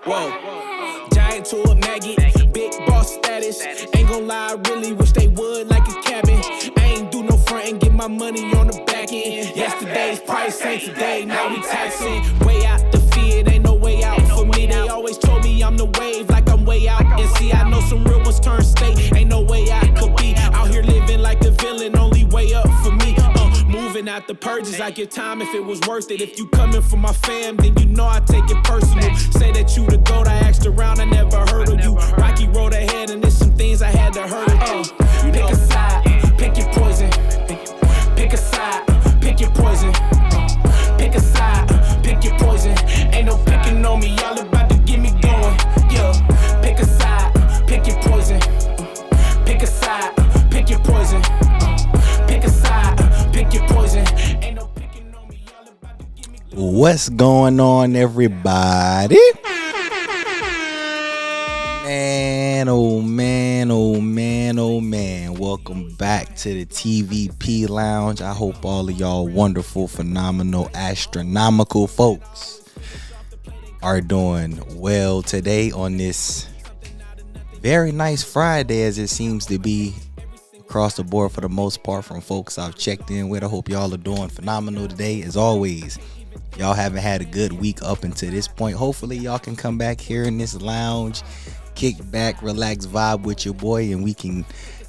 Whoa, giant to a maggot, big boss status. Ain't gon' lie, I really wish they would like a cabin. I ain't do no front and get my money on the back end. Yesterday's price ain't today, now we taxing. Way out the fear, ain't no way out for me. They always told me I'm the wave, like I'm way out. And see, I know some real ones turn state, ain't no way I could be out here living like a villain, only way up for me. Moving out the purges, I give time if it was worth it. If you coming from my fam, then you know I take it personal. Say that you the GOAT, I asked around, I never heard of you. Rocky road ahead and there's some things I had to hurt. Pick a side, pick your poison. Pick a side, pick your poison. Pick a side, pick your poison. Ain't no picking on me, y'all about to get me going. Yeah, pick a side, pick your poison. Pick a side, pick your poison. Pick a side, pick your poison. Ain't no picking on me, y'all about to get me going. What's going on, everybody? Man, oh man, oh man, oh man. Welcome back to the TVP Lounge. I hope all of y'all wonderful, phenomenal, astronomical folks are doing well today on this very nice Friday, as it seems to be across the board for the most part from folks I've checked in with. I hope y'all are doing phenomenal today. As always, y'all haven't had a good week up until this point. Hopefully y'all can come back here in this lounge, kick back, relax, vibe with your boy, and we can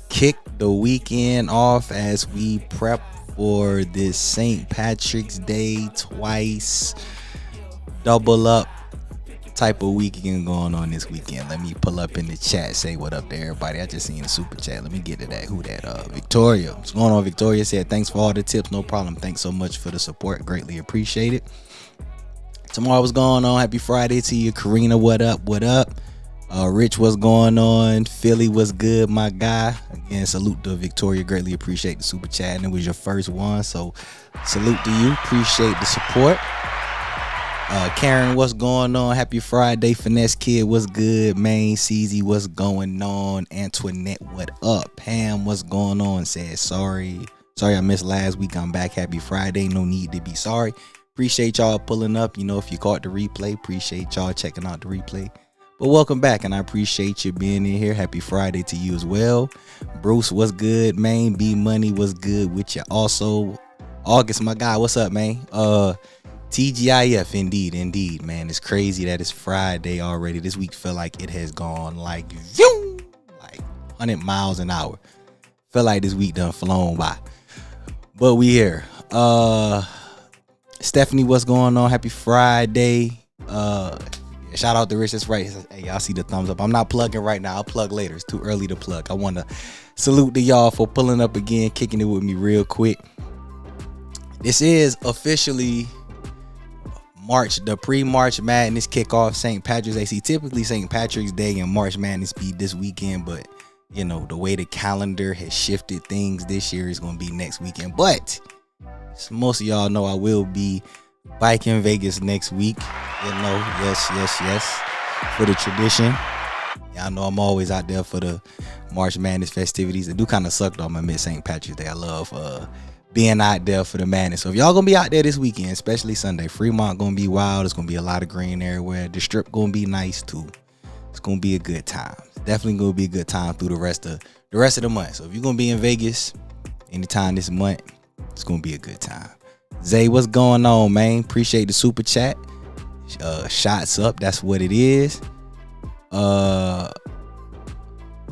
kick the weekend off as we prep for this St. Patrick's Day twice double up type of weekend going on this weekend. Let me pull up in the chat, say what up to everybody. I just seen the super chat. Let me get to that. Who that? Victoria. What's going on? Victoria said, thanks for all the tips. No problem. Thanks so much for the support. Greatly appreciate it. Tomorrow, what's going on? Happy Friday to you. Karina, what up? What up? Rich, what's going on? Philly, what's good, my guy? Again, salute to Victoria. Greatly appreciate the super chat. And it was your first one, so salute to you. Appreciate the support. Karen, what's going on? Happy Friday. Finesse Kid, what's good? Main CZ, what's going on? Antoinette, what up? Pam, what's going on? Says sorry I missed last week. I'm back. Happy Friday. No need to be sorry. Appreciate y'all pulling up. You know, if you caught the replay, appreciate y'all checking out the replay. But welcome back, and I appreciate you being in here. Happy Friday to you as well. Bruce, what's good? Main B Money, what's good with you? Also, August, my guy, what's up, man? TGIF, indeed, man. It's crazy that it's Friday already. This week feel like it has gone like 100 miles an hour. Feel like this week done flown by. But we here. Stephanie, what's going on? Happy Friday. Shout out to Rich. That's right. Hey, y'all see the thumbs up. I'm not plugging right now. I'll plug later. It's too early to plug. I want to salute to y'all for pulling up again, kicking it with me real quick. This is officially March, the pre-March Madness kickoff, St. Patrick's Day. See, typically St. Patrick's Day and March Madness be this weekend, but you know, the way the calendar has shifted things this year is going to be next weekend. But so most of y'all know I will be back in Vegas next week. You know, yes, for the tradition. Y'all know I'm always out there for the March Madness festivities. It do kind of suck though, I miss St. Patrick's Day. I love being out there for the madness. So if y'all gonna be out there this weekend, especially Sunday, Fremont gonna be wild. It's gonna be a lot of green everywhere. The strip gonna be nice too. It's gonna be a good time. It's definitely gonna be a good time through the rest of the month. So if you're gonna be in Vegas anytime this month, it's gonna be a good time. Zay, what's going on, man? Appreciate the super chat. Shots up, that's what it is.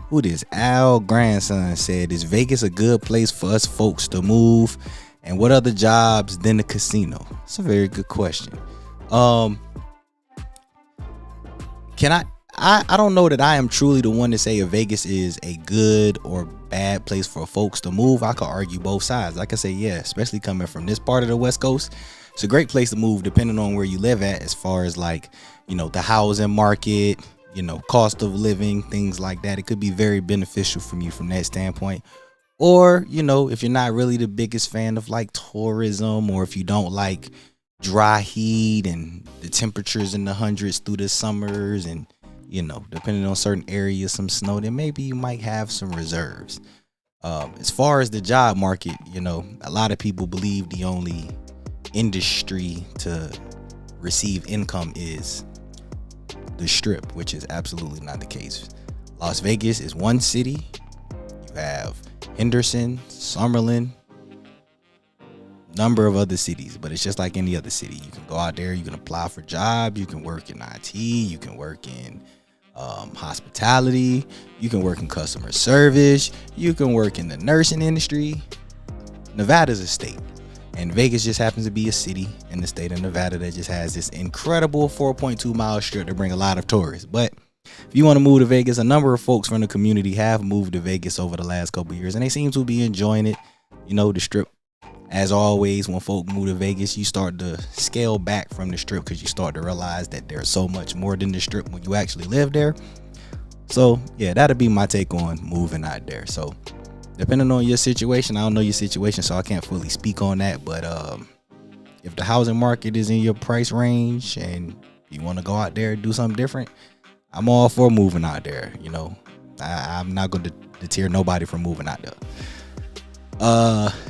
Who this? Al Grandson said, is Vegas a good place for us folks to move? And what other jobs than the casino? That's a very good question. I don't know that I am truly the one to say if Vegas is a good or bad place for folks to move. I could argue both sides. I could say, yeah, especially coming from this part of the West Coast, it's a great place to move depending on where you live at, as far as like, you know, the housing market, you know, cost of living, things like that. It could be very beneficial from you from that standpoint. Or, you know, if you're not really the biggest fan of like tourism, or if you don't like dry heat and the temperatures in the hundreds through the summers, and, you know, depending on certain areas, some snow, then maybe you might have some reserves. As far as the job market, you know, a lot of people believe the only industry to receive income is the Strip, which is absolutely not the case. Las Vegas is one city. You have Henderson, Summerlin, number of other cities, but it's just like any other city. You can go out there, you can apply for jobs, you can work in IT, you can work in hospitality, you can work in customer service, you can work in the nursing industry. Nevada's a state, and Vegas just happens to be a city in the state of Nevada that just has this incredible 4.2 mile strip to bring a lot of tourists. But if you want to move to Vegas, a number of folks from the community have moved to Vegas over the last couple of years, and they seem to be enjoying it. You know, the strip, as always, when folk move to Vegas, you start to scale back from the strip because you start to realize that there's so much more than the strip when you actually live there. So yeah, that'll be my take on moving out there. So depending on your situation, I don't know your situation, so I can't fully speak on that. But if the housing market is in your price range and you want to go out there and do something different, I'm all for moving out there. You know, I'm not going to deter nobody from moving out there.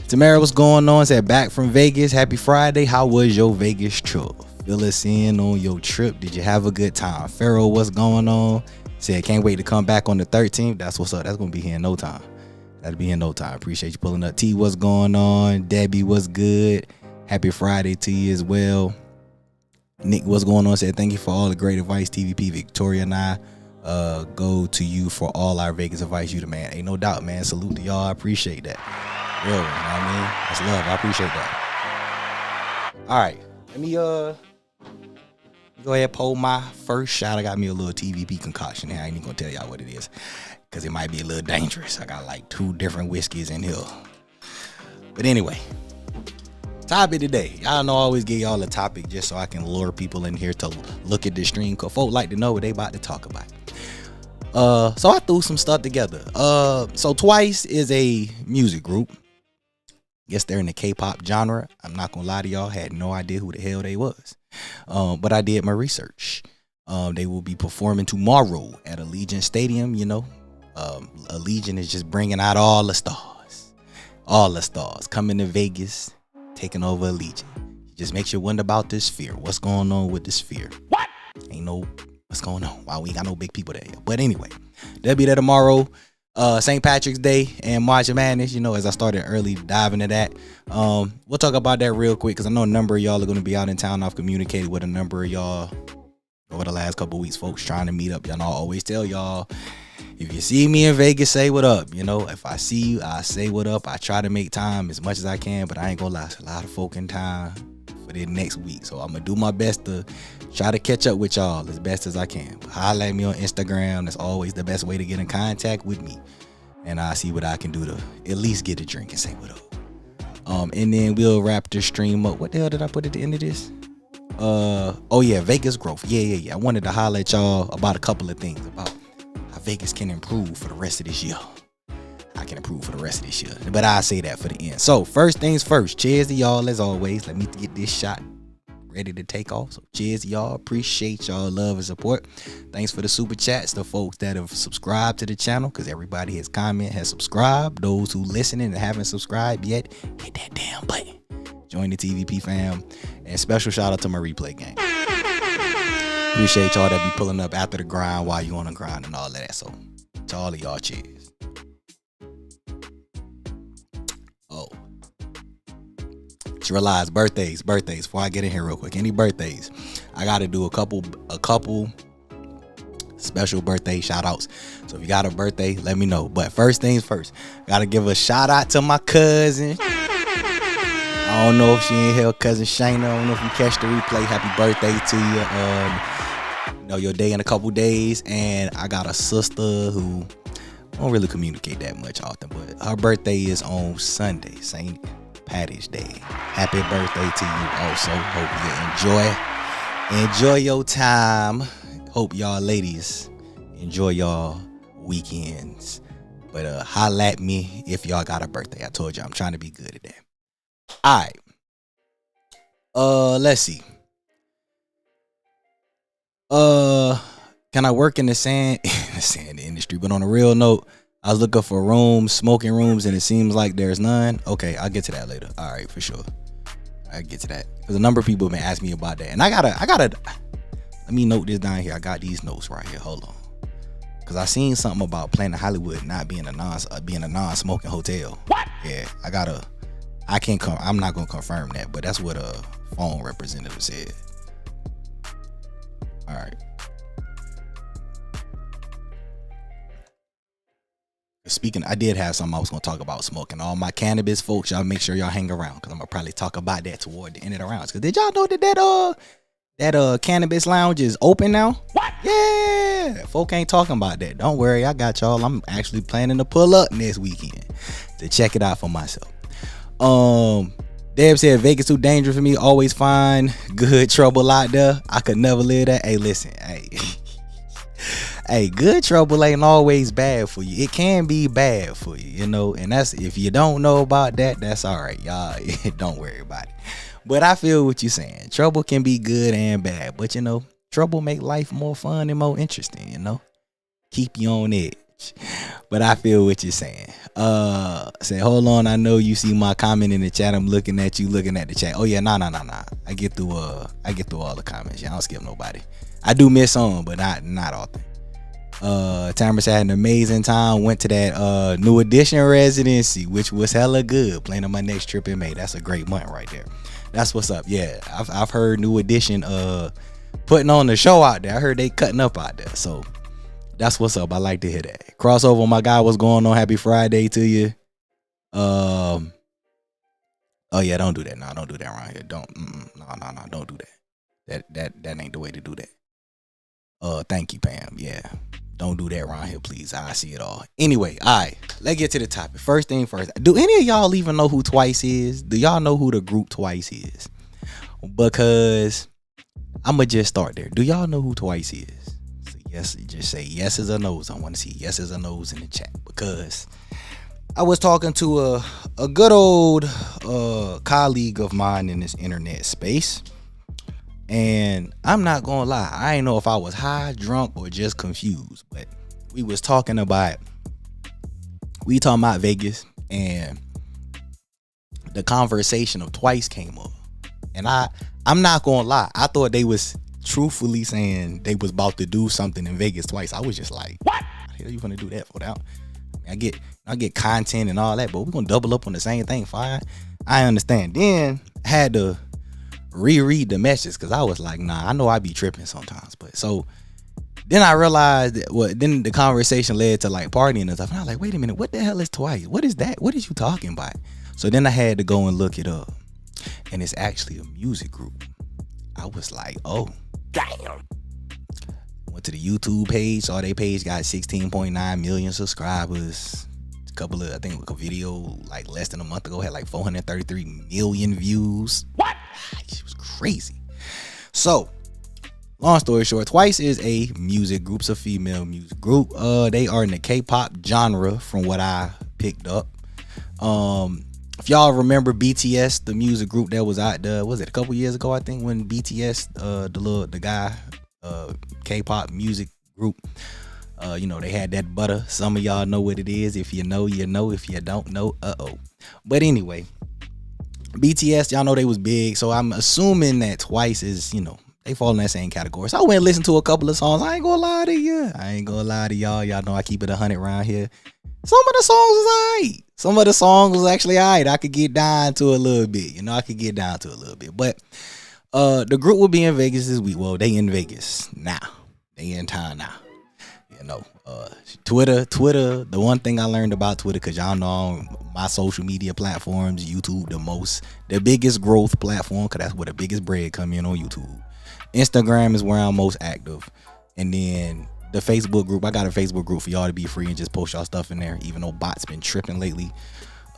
Tamara, what's going on? Said back from Vegas. Happy Friday. How was your Vegas trip? Fill us in on your trip. Did you have a good time? Pharaoh, what's going on? Said can't wait to come back on the 13th. That's what's up. That's gonna be here in no time. That'll be in no time. Appreciate you pulling up. T, what's going on? Debbie, what's good? Happy Friday to you as well. Nick, what's going on? Said thank you for all the great advice. TVP, Victoria, and I go to you for all our Vegas advice. You the man. Ain't no doubt, man. Salute to y'all. I appreciate that. Real, you know what I mean? That's love. I appreciate that. All right, let me go ahead and pull my first shot. I got me a little TVP concoction here. I ain't even gonna tell y'all what it is because it might be a little dangerous. I got like 2 different whiskeys in here. But anyway, topic today. Y'all know I always give y'all a topic just so I can lure people in here to look at this stream because folk like to know what they about to talk about. So I threw some stuff together. So Twice is a music group. Guess they're in the K-pop genre. I'm not gonna lie to y'all, had no idea who the hell they was. But I did my research. They will be performing tomorrow at Allegiant Stadium. You know, Allegiant is just bringing out all the stars coming to Vegas, taking over Allegiant. It just makes you wonder about this Sphere. What's going on with the Sphere? What? What's going on? Wow, we ain't got no big people there. But anyway, they'll be there tomorrow. St. Patrick's Day and March Madness, you know, as I started early diving into that. We'll talk about that real quick because I know a number of y'all are going to be out in town. I've communicated with a number of y'all over the last couple of weeks, folks trying to meet up. Y'all know I always tell y'all, if you see me in Vegas, say what up. You know, if I see you, I say what up. I try to make time as much as I can, but I ain't gonna lie, there's a lot of folk in time for the next week. So I'm gonna do my best to try to catch up with y'all as best as I can. Holla at me on Instagram. That's always the best way to get in contact with me. And I'll see what I can do to at least get a drink and say what up. And then we'll wrap the stream up. What the hell did I put at the end of this? Oh yeah, Vegas growth. Yeah. I wanted to holler at y'all about a couple of things about how Vegas can improve for the rest of this year. I can improve for the rest of this year, but I'll say that for the end. So first things first, cheers to y'all as always. Let me get this shot ready to take off. So cheers to y'all. Appreciate y'all love and support. Thanks for the super chats, the folks that have subscribed to the channel, because everybody has subscribed. Those who listening and haven't subscribed yet, hit that damn button. Join the TVP fam. And special shout out to my replay gang. Appreciate y'all that be pulling up after the grind while you on the grind and all of that. So to all of y'all, cheers. Oh, just realized birthdays. Before I get in here real quick, any birthdays? I got to do a couple special birthday shout outs. So if you got a birthday, let me know. But first things first, got to give a shout out to my cousin. I don't know if she in here, cousin Shayna. I don't know if you catch the replay. Happy birthday to you. You know, your day in a couple days. And I got a sister who don't really communicate that much often, but her birthday is on Sunday, St. Patty's Day. Happy birthday to you also. Hope you enjoy your time. Hope y'all ladies enjoy y'all weekends. But holla at me if y'all got a birthday. I told you I'm trying to be good at that. All right. Let's see. Can I work in the sand industry? But on a real note, I was looking for rooms, smoking rooms, and it seems like there's none. Okay, I'll get to that later. All right, for sure. I'll get to that. Because a number of people have been asking me about that. And I gotta let Let me note this down here. I got these notes right here. Hold on. Cause I seen something about Planet Hollywood not being a non-smoking hotel. What? Yeah, I'm not gonna confirm that, but that's what a phone representative said. All right. Speaking, I did have something I was gonna talk about smoking. All my cannabis folks, y'all make sure y'all hang around, cause I'm gonna probably talk about that toward the end of the rounds. Cause did y'all know that cannabis lounge is open now? What? Yeah, folk ain't talking about that. Don't worry, I got y'all. I'm actually planning to pull up next weekend to check it out for myself. Deb said Vegas too dangerous for me. Always find good trouble out there. I could never live that. Hey, listen, hey, good trouble ain't always bad for you. It can be bad for you, you know. And that's, if you don't know about that, that's all right, y'all. Don't worry about it. But I feel what you're saying. Trouble can be good and bad, but you know, trouble make life more fun and more interesting, you know. Keep you on edge. But I feel what you're saying. Say, hold on, I know you see my comment in the chat. I'm looking at you looking at the chat. Oh yeah, nah. I get through all the comments. Yeah, I don't skip nobody. I do miss some, but not often. Tamara said I had an amazing time. Went to that New Edition residency, which was hella good. Planning my next trip in May. That's a great month right there. That's what's up. Yeah, I've heard New Edition putting on the show out there. I heard they cutting up out there. So that's what's up. I like to hear that. Crossover, my guy, what's going on? Happy Friday to you. Oh yeah, don't do that. No, don't do that around here. Don't do that. That ain't the way to do that. Thank you, Pam. Yeah. Don't do that around here, please. I see it all. Anyway, all right, let's get to the topic. First thing first. Do any of y'all even know who Twice is? Do y'all know who the group Twice is? Because I'm going to just start there. Do y'all know who Twice is? So yes, just say yeses or no's. I want to see yeses or no's in the chat. Because I was talking to a good old colleague of mine in this internet space. And I'm not gonna lie, I ain't know if I was high, drunk, or just confused. But we was talking about Vegas, and the conversation of Twice came up. And I'm not gonna lie, I thought they was truthfully saying they was about to do something in Vegas twice. I was just like, what? How the hell you gonna do that for that? I get content and all that, but we're gonna double up on the same thing. Fine, I understand. Then I had to reread the message because I was like, nah, I know I be tripping sometimes. But so then I realized that then the conversation led to like partying and stuff. And I was like, wait a minute, what the hell is Twice? What is that? What is you talking about? So then I had to go and look it up. And it's actually a music group. I was like, oh, damn. Went to the YouTube page, saw their page got 16.9 million subscribers. I think a video like less than a month ago had like 433 million views. What? It was crazy. So, long story short, Twice is a music group. It's a female music group. They are in the K-pop genre from what I picked up. If y'all remember BTS, the music group that was out there, was it a couple years ago, I think, when BTS, the guy, K-pop music group, they had that butter. Some of y'all know what it is. If you know, you know. If you don't know, But anyway, BTS, y'all know they was big. So I'm assuming that Twice is, they fall in that same category. So I went and listened to a couple of songs. I ain't gonna lie to y'all. Y'all know I keep it 100 around here. Some of the songs was alright. Some of the songs was actually alright. I could get down to a little bit. But the group will be in Vegas this week. Well, they in Vegas now. They in town now. Twitter, the one thing I learned about Twitter, because y'all know on my social media platforms, YouTube the biggest growth platform, because that's where the biggest bread come in on YouTube. Instagram is where I'm most active. And then the Facebook group, I got a Facebook group for y'all to be free and just post y'all stuff in there, even though bots been tripping lately.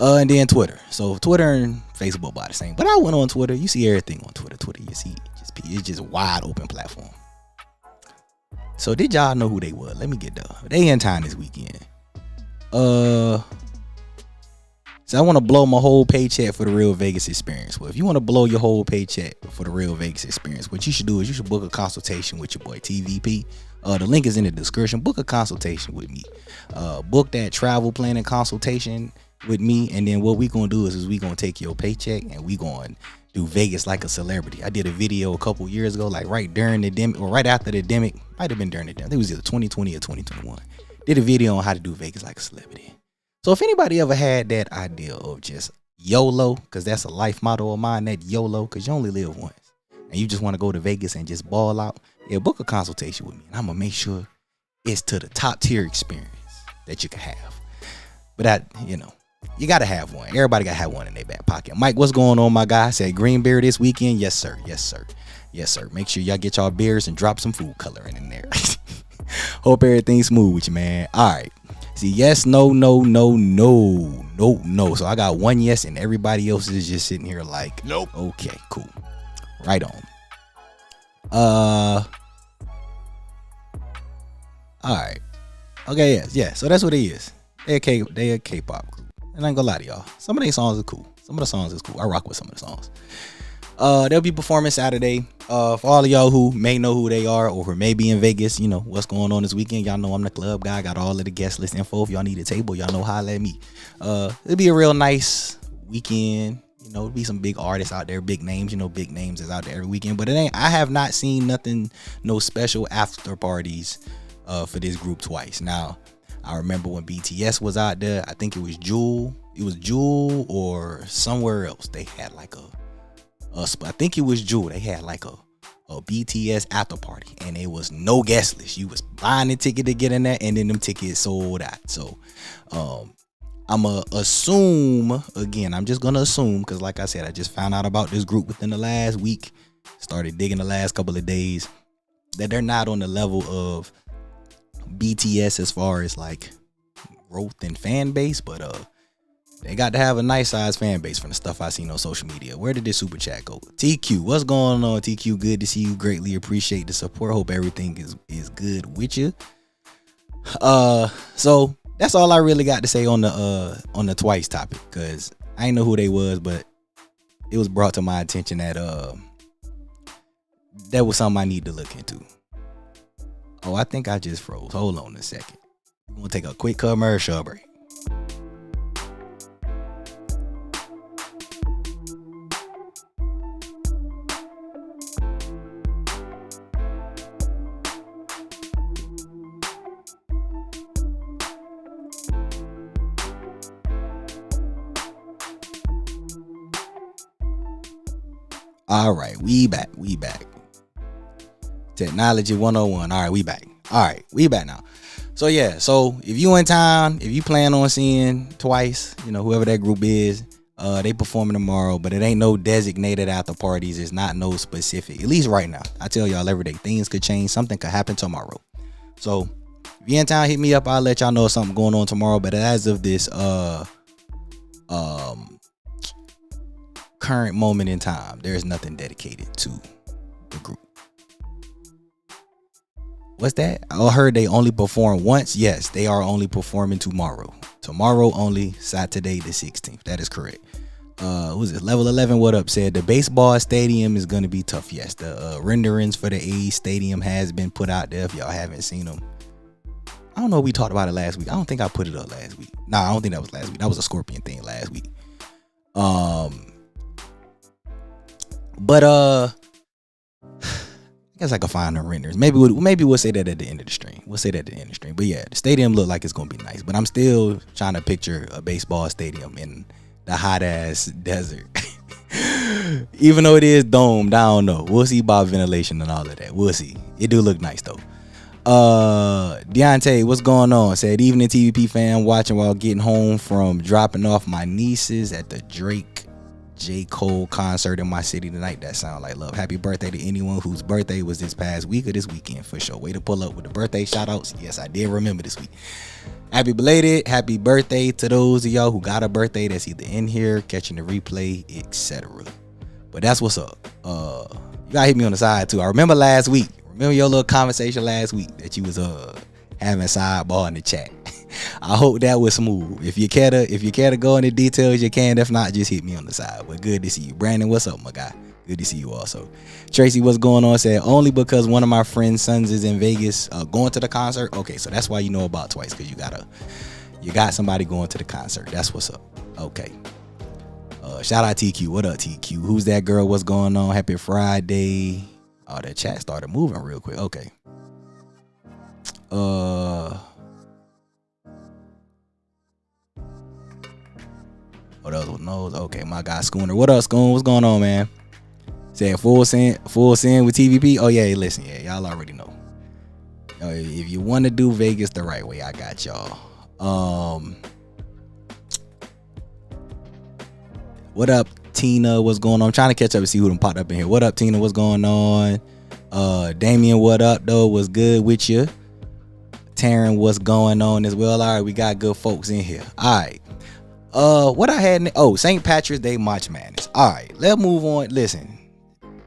And then Twitter. So Twitter and Facebook about the same. But I went on Twitter. You see everything on Twitter. You see it's just wide open platform. So did y'all know who they were? Let me get there. They in town this weekend. So I want to blow my whole paycheck for the Real Vegas experience. Well, if you want to blow your whole paycheck for the Real Vegas experience, what you should do is you should book a consultation with your boy TVP. The link is in the description. Book a consultation with me. Book that travel planning consultation. with me, and then what we gonna do is we gonna take your paycheck and we gonna do Vegas like a celebrity. I did a video a couple years ago, like right during the demic or right after the demic. Might have been during the demic. It was either 2020 or 2021. Did a video on how to do Vegas like a celebrity. So if anybody ever had that idea of just YOLO, because that's a life motto of mine, that YOLO, because you only live once, and you just want to go to Vegas and just ball out, yeah, book a consultation with me, and I'm gonna make sure it's to the top tier experience that you can have. But you gotta have one. Everybody gotta have one in their back pocket. Mike, what's going on, my guy? Said green beer this weekend. Yes, sir. Yes, sir. Yes, sir. Make sure y'all get y'all beers and drop some food coloring in there. Hope everything's smooth with you, man. All right. See, yes, no. So I got one yes, and everybody else is just sitting here like, nope. Okay, cool. Right on. All right. Okay, yes, yeah. So that's what it is. They a K-pop group. And I ain't gonna lie to y'all. Some of their songs are cool. Some of the songs is cool. I rock with some of the songs. They'll be performing Saturday. For all of y'all who may know who they are or who may be in Vegas, you know what's going on this weekend. Y'all know I'm the club guy. Got all of the guest list info. If y'all need a table, y'all know, holla at me. It'll be a real nice weekend. You know, be some big artists out there, big names. You know, big names is out there every weekend. But I have not seen nothing, no special after parties for this group twice. Now, I remember when BTS was out there. I think it was Jewel. It was Jewel or somewhere else. They had like I think it was Jewel. They had like a BTS after party, and it was no guest list. You was buying the ticket to get in there, and then them tickets sold out. So, I'ma assume again. I'm just gonna assume because, like I said, I just found out about this group within the last week. Started digging the last couple of days. That they're not on the level of BTS as far as like growth and fan base, but they got to have a nice size fan base from the stuff I seen on social media. Where did this super chat go? TQ, what's going on, TQ? Good to see you. Greatly appreciate the support. Hope everything is good with you. So that's all I really got to say on the Twice topic, because I didn't know who they was, but it was brought to my attention that that was something I need to look into. Oh, I think I just froze. Hold on a second. We're gonna take a quick commercial break. All right, we back. Technology 101. All right, we back. All right, we back now. So yeah, so if you in town, if you plan on seeing Twice, you know, whoever that group is, they performing tomorrow, but it ain't no designated after parties. It's not no specific, at least right now. I tell y'all every day, things could change. Something could happen tomorrow. So if you in town, hit me up. I'll let y'all know something going on tomorrow. But as of this current moment in time, there's nothing dedicated to the group. What's that? I heard they only perform once. Yes, they are only performing tomorrow. Tomorrow only, Saturday the 16th. That is correct. Who's it? Level 11, what up? Said the baseball stadium is going to be tough. Yes, the renderings for the A's stadium has been put out there if y'all haven't seen them. I don't know if we talked about it last week. I don't think I put it up last week. Nah, I don't think that was last week. That was a Scorpion thing last week. But I guess I can find the renders. Maybe we'll say that at the end of the stream. But yeah, the stadium look like it's gonna be nice. But I'm still trying to picture a baseball stadium in the hot ass desert. Even though it is domed, I don't know. We'll see about ventilation and all of that. We'll see. It do look nice though. Deontay, what's going on? Said evening TVP fan, watching while getting home from dropping off my nieces at the Drake J. Cole concert in my city tonight. That sound like love. Happy birthday to anyone whose birthday was this past week or this weekend for sure. Way to pull up with the birthday shout outs. Yes, I did remember this week. Happy belated, happy birthday to those of y'all who got a birthday that's either in here, catching the replay, etc. But that's what's up. You gotta hit me on the side too. I remember last week. Remember your little conversation last week that you was having sidebar in the chat. I hope that was smooth. If you care to go into details, you can. If not, just hit me on the side. But good to see you. Brandon, what's up, my guy? Good to see you also. Tracy, what's going on? Said only because one of my friend's sons is in Vegas going to the concert. Okay, so that's why you know about Twice, because you You got somebody going to the concert. That's what's up. Okay. Shout out TQ. What up, TQ? Who's that girl? What's going on? Happy Friday. Oh, that chat started moving real quick. Okay. What else knows? Okay, my guy Schooner. What up, Schoon? What's going on, man? Said full sin with TVP. Oh yeah, listen, yeah, y'all already know. If you want to do Vegas the right way, I got y'all. What up, Tina? What's going on? I'm trying to catch up and see who done popped up in here. What up, Tina? What's going on? Damien, what up though? What's good with you? Taryn, what's going on as well? All right, we got good folks in here. All right. What I had? St. Patrick's Day March Madness. All right, let's move on. Listen,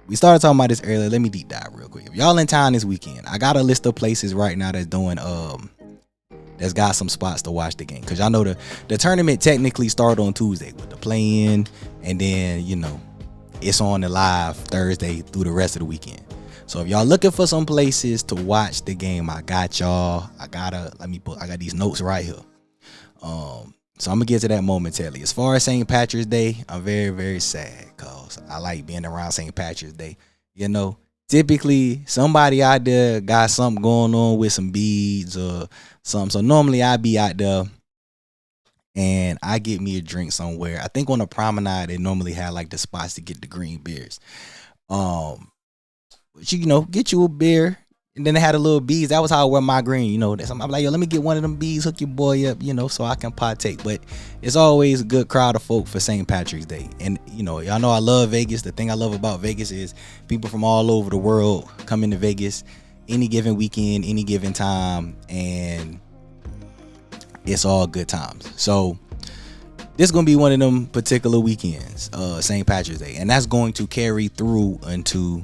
we started talking about this earlier. Let me deep dive real quick. If y'all in town this weekend, I got a list of places right now that's doing that's got some spots to watch the game, because y'all know the tournament technically started on Tuesday with the play-in, and then it's on the live Thursday through the rest of the weekend. So if y'all looking for some places to watch the game, I got y'all. I got these notes right here. So I'm gonna get to that momentarily. As far as St. Patrick's Day, I'm very, very sad because I like being around St. Patrick's Day. Typically somebody out there got something going on with some beads or something. So normally I be out there and I get me a drink somewhere. I think on the promenade they normally have like the spots to get the green beers. Get you a beer. And then they had a little bees. That was how I wear my green. I'm like, yo, let me get one of them bees, hook your boy up, so I can partake. But it's always a good crowd of folk for St. Patrick's Day. And, y'all know I love Vegas. The thing I love about Vegas is people from all over the world come into Vegas any given weekend, any given time. And it's all good times. So this is going to be one of them particular weekends, St. Patrick's Day. And that's going to carry through into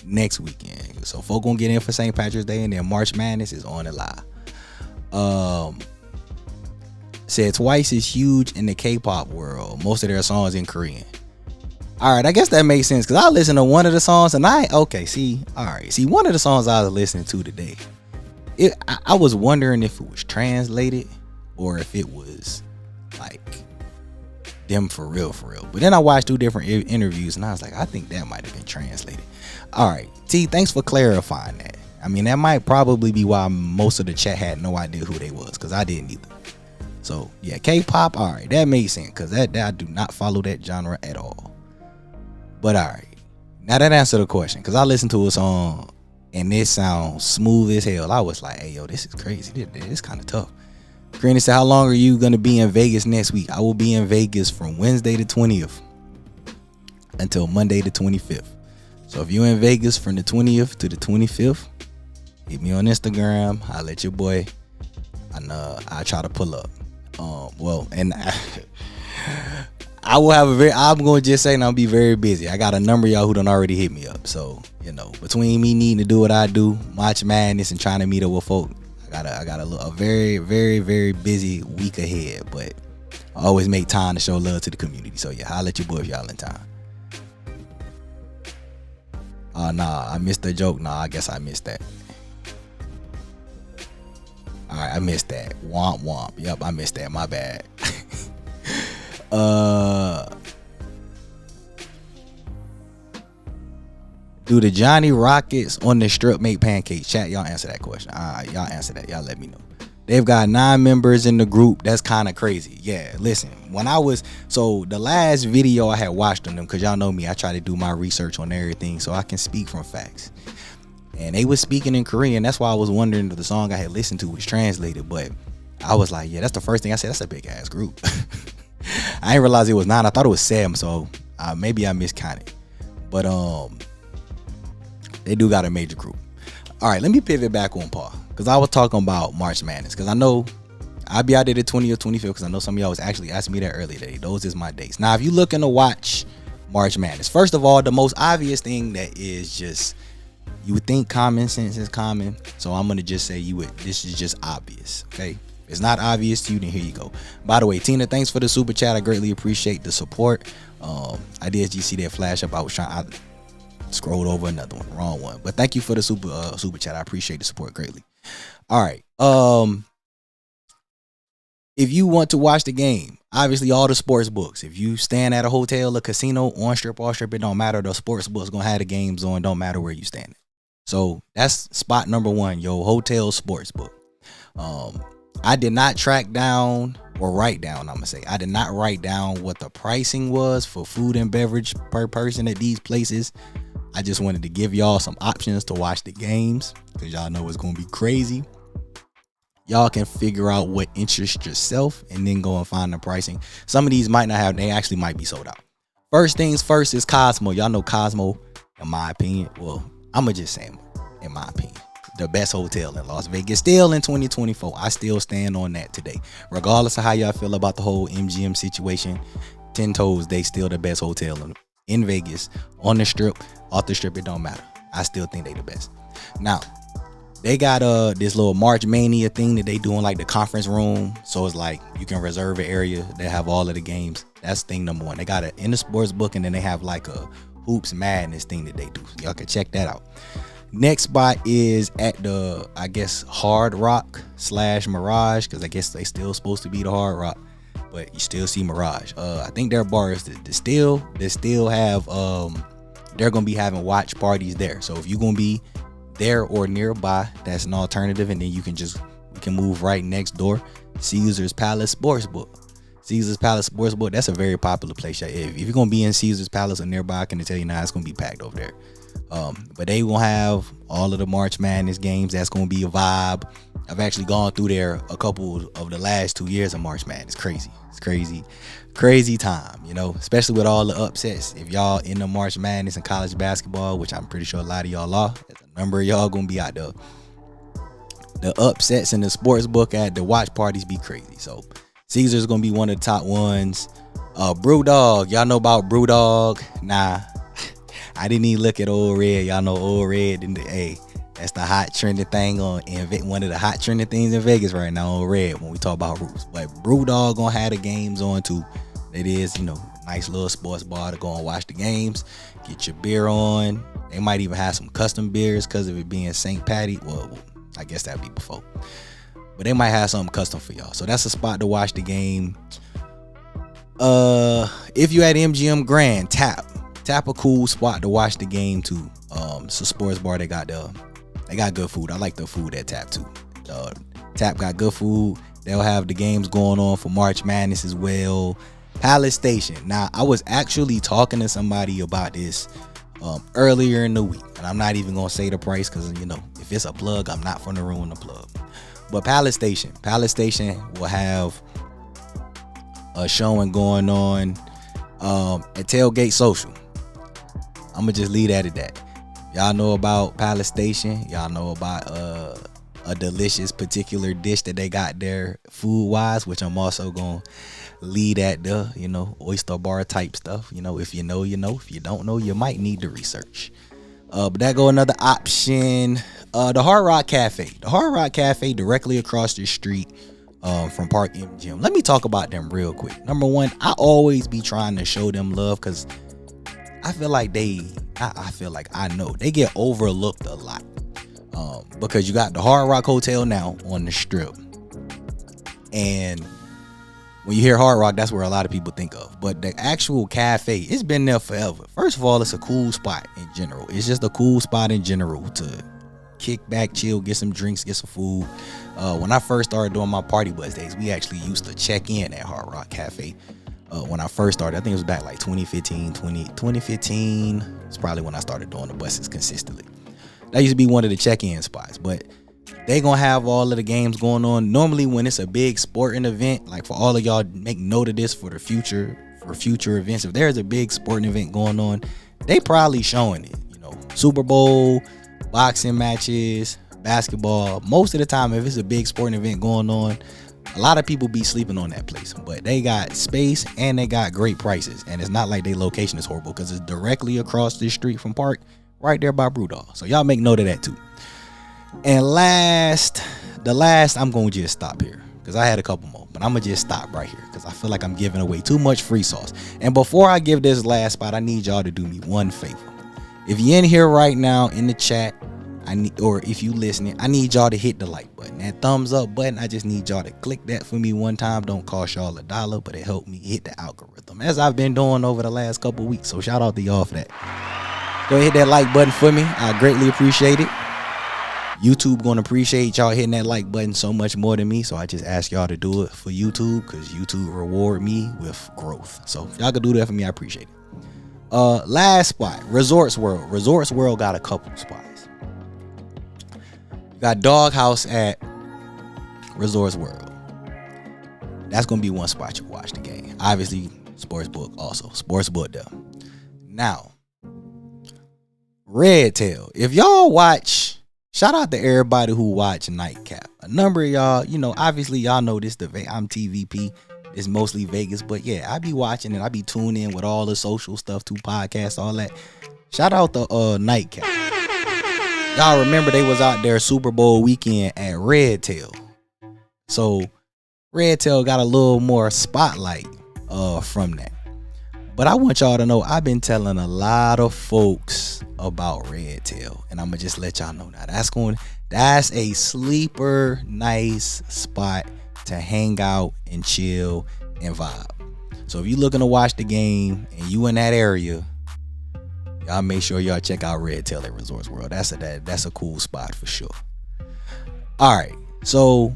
next weekend. So folk gonna get in for St. Patrick's Day, and then March Madness is on the live. Said Twice is huge in the K-pop world. Most of their songs in Korean. All right, I guess that makes sense, because I listened to one of the songs and one of the songs I was listening to today, I was wondering if it was translated or if it was like them for real. But then I watched 2 different interviews and I was like, I think that might have been translated. All right, T, thanks for clarifying that. I mean, that might probably be why most of the chat had no idea who they was, because I didn't either. So yeah, K-pop, all right, that makes sense, because that I do not follow that genre at all. But all right, now that answered the question, because I listened to a song and it sounds smooth as hell. I was like, hey yo, this is crazy. This is kind of tough. Granny said, how long are you gonna be in Vegas next week? I will be in Vegas from Wednesday the 20th until Monday the 25th. So if you're in Vegas from the 20th to the 25th, hit me on Instagram. I'll let your boy, and I'll try to pull up. I will have I'm going to just say, and I'll be very busy. I got a number of y'all who done already hit me up. So, between me needing to do what I do, March Madness, and trying to meet up with folk, I got a very, very, very busy week ahead. But I always make time to show love to the community. So yeah, I'll let your boy if y'all in time. Nah, I missed the joke. Nah, I guess I missed that. All right, I missed that. Womp womp. Yep, I missed that. My bad. Do the Johnny Rockets on the strip make pancakes? Chat, y'all answer that question. Y'all answer that. Y'all let me know. They've got 9 members in the group. That's kind of crazy. Yeah, listen. The last video I had watched on them, because y'all know me, I try to do my research on everything so I can speak from facts. And they was speaking in Korean. That's why I was wondering if the song I had listened to was translated. But I was like, yeah, that's the first thing I said. That's a big ass group. I didn't realize it was 9. I thought it was 7. So maybe I miscounted. But they do got a major group. All right, let me pivot back on Paul, because I was talking about March Madness, because I know I'll be out there the 20th or 25th, because I know some of y'all was actually asking me that earlier today. Those is my dates. Now, if you're looking to watch March Madness, first of all, the most obvious thing that is just, you would think common sense is common, so I'm gonna just say this is just obvious. Okay, if it's not obvious to you, then here you go. By the way, Tina, thanks for the super chat. I greatly appreciate the support. I did see that flash up. I scrolled over another one, wrong one, but thank you for the super chat. I appreciate the support greatly. All right, if you want to watch the game, obviously all the sports books. If you stand at a hotel, a casino, on strip, off strip, it don't matter. The sports books gonna have the games on. Don't matter where you stand. So that's spot number one, your hotel sports book. I did not track down or write down. I'm gonna say I did not write down what the pricing was for food and beverage per person at these places. I just wanted to give y'all some options to watch the games because y'all know it's gonna be crazy. Y'all can figure out what interests yourself and then go and find the pricing. Some of these might not have, they actually might be sold out. First things first is Cosmo. Y'all know Cosmo, in my opinion. Well, I'm going to just say, in my opinion, the best hotel in Las Vegas. Still in 2024. I still stand on that today. Regardless of how y'all feel about the whole MGM situation, 10 toes, they still the best hotel in Vegas. On the strip, off the strip, it don't matter. I still think they the best. Now, they got this little March Mania thing that they do in like the conference room. So it's like you can reserve an area that have all of the games. That's thing number one. They got it in the sports book, and then they have like a Hoops Madness thing that they do. Y'all can check that out. Next spot is at the, I guess, Hard Rock / Mirage, because I guess they still supposed to be the Hard Rock, but you still see Mirage. I think their bar is the still have they're gonna be having watch parties there. So if you're gonna be there or nearby, that's an alternative. And then we can move right next door, Caesar's Palace Sportsbook. Caesar's Palace Sportsbook, that's a very popular place. If you're gonna be in Caesar's Palace or nearby, I can tell you now it's gonna be packed over there. But they will have all of the March Madness games. That's gonna be a vibe. I've actually gone through there a couple of the last 2 years of March Madness. It's crazy time, you know, especially with all the upsets. If y'all in the March Madness and college basketball, which I'm pretty sure a lot of y'all are, there's a number of y'all gonna be out there. The upsets in the sports book at the watch parties be crazy. So Caesar's gonna be one of the top ones. Brewdog, y'all know about Brewdog? Nah, I didn't even look at Old Red. Y'all know Old Red, and that's the hot trending thing one of the hot trending things in Vegas right now, Old Red, when we talk about Roots. But Brewdog gonna have the games on too. It is, nice little sports bar to go and watch the games, get your beer on. They might even have some custom beers because of it being St. Patty. Well, I guess that'd be before. But they might have something custom for y'all. So that's a spot to watch the game. If you at MGM Grand, Tap a cool spot to watch the game too. It's a sports bar. They got good food. I like the food at Tap too. Tap got good food. They'll have the games going on for March Madness as well. Palace Station. Now, I was actually talking to somebody about this earlier in the week, and I'm not even gonna say the price because if it's a plug, I'm not gonna ruin the plug. But Palace Station will have a showing going on at Tailgate Social. I'm gonna just leave that at that. Y'all know about Palace Station. Y'all know about a delicious particular dish that they got there food wise, which I'm also gonna lead at the oyster bar type stuff. If you know, if you don't know, you might need to research. But that go another option. The Hard Rock Cafe directly across the street from Park MGM. Let me talk about them real quick. Number one, I always be trying to show them love because I feel like I know they get overlooked a lot. Because you got the Hard Rock Hotel now on the strip, and when you hear Hard Rock, that's where a lot of people think of. But the actual cafe, it's been there forever. First of all, it's a cool spot in general. It's just a cool spot in general to kick back, chill, get some drinks, get some food. When I first started doing my party bus days, we actually used to check in at Hard Rock Cafe. When I first started, I think it was back like 2015 is probably when I started doing the buses consistently. That used to be one of the check-in spots, but they gonna have all of the games going on. Normally when it's a big sporting event, like for all of y'all, make note of this for future events. If there's a big sporting event going on, they probably showing it. Super Bowl, boxing matches, basketball. Most of the time, if it's a big sporting event going on, a lot of people be sleeping on that place, but they got space and they got great prices. And it's not like their location is horrible because it's directly across the street from Park, right there by Brewdog. So y'all make note of that too. And the last, I'm going to just stop here because I had a couple more, but I'm going to just stop right here because I feel like I'm giving away too much free sauce. And before I give this last spot, I need y'all to do me one favor. If you're in here right now in the chat, or if you listening, I need y'all to hit the like button. That thumbs up button, I just need y'all to click that for me one time. Don't cost y'all $1, but it helped me hit the algorithm, as I've been doing over the last couple weeks. So shout out to y'all for that. Go ahead, hit that like button for me. I greatly appreciate it. YouTube gonna appreciate y'all hitting that like button so much more than me. So I just ask y'all to do it for YouTube, because YouTube reward me with growth. So if y'all could do that for me, I appreciate it. Last spot, Resorts World. Resorts World got a couple spots. You got Doghouse at Resorts World. That's gonna be one spot you watch the game. Obviously, Sportsbook also. Sportsbook though. Now, Red Tail. If y'all watch, shout out to everybody who watch Nightcap. A number of y'all, obviously y'all know this. I'm TVP. It's mostly Vegas, but yeah, I be watching and I be tuning in with all the social stuff, to podcasts, all that. Shout out to Nightcap. Y'all remember they was out there Super Bowl weekend at Red Tail. So Red Tail got a little more spotlight from that. But I want y'all to know, I've been telling a lot of folks about Red Tail, and I'm gonna just let y'all know now. That's a sleeper nice spot to hang out and chill and vibe. So if you looking to watch the game and you in that area, y'all make sure y'all check out Red Tail at Resorts World. That's a cool spot for sure. All right, so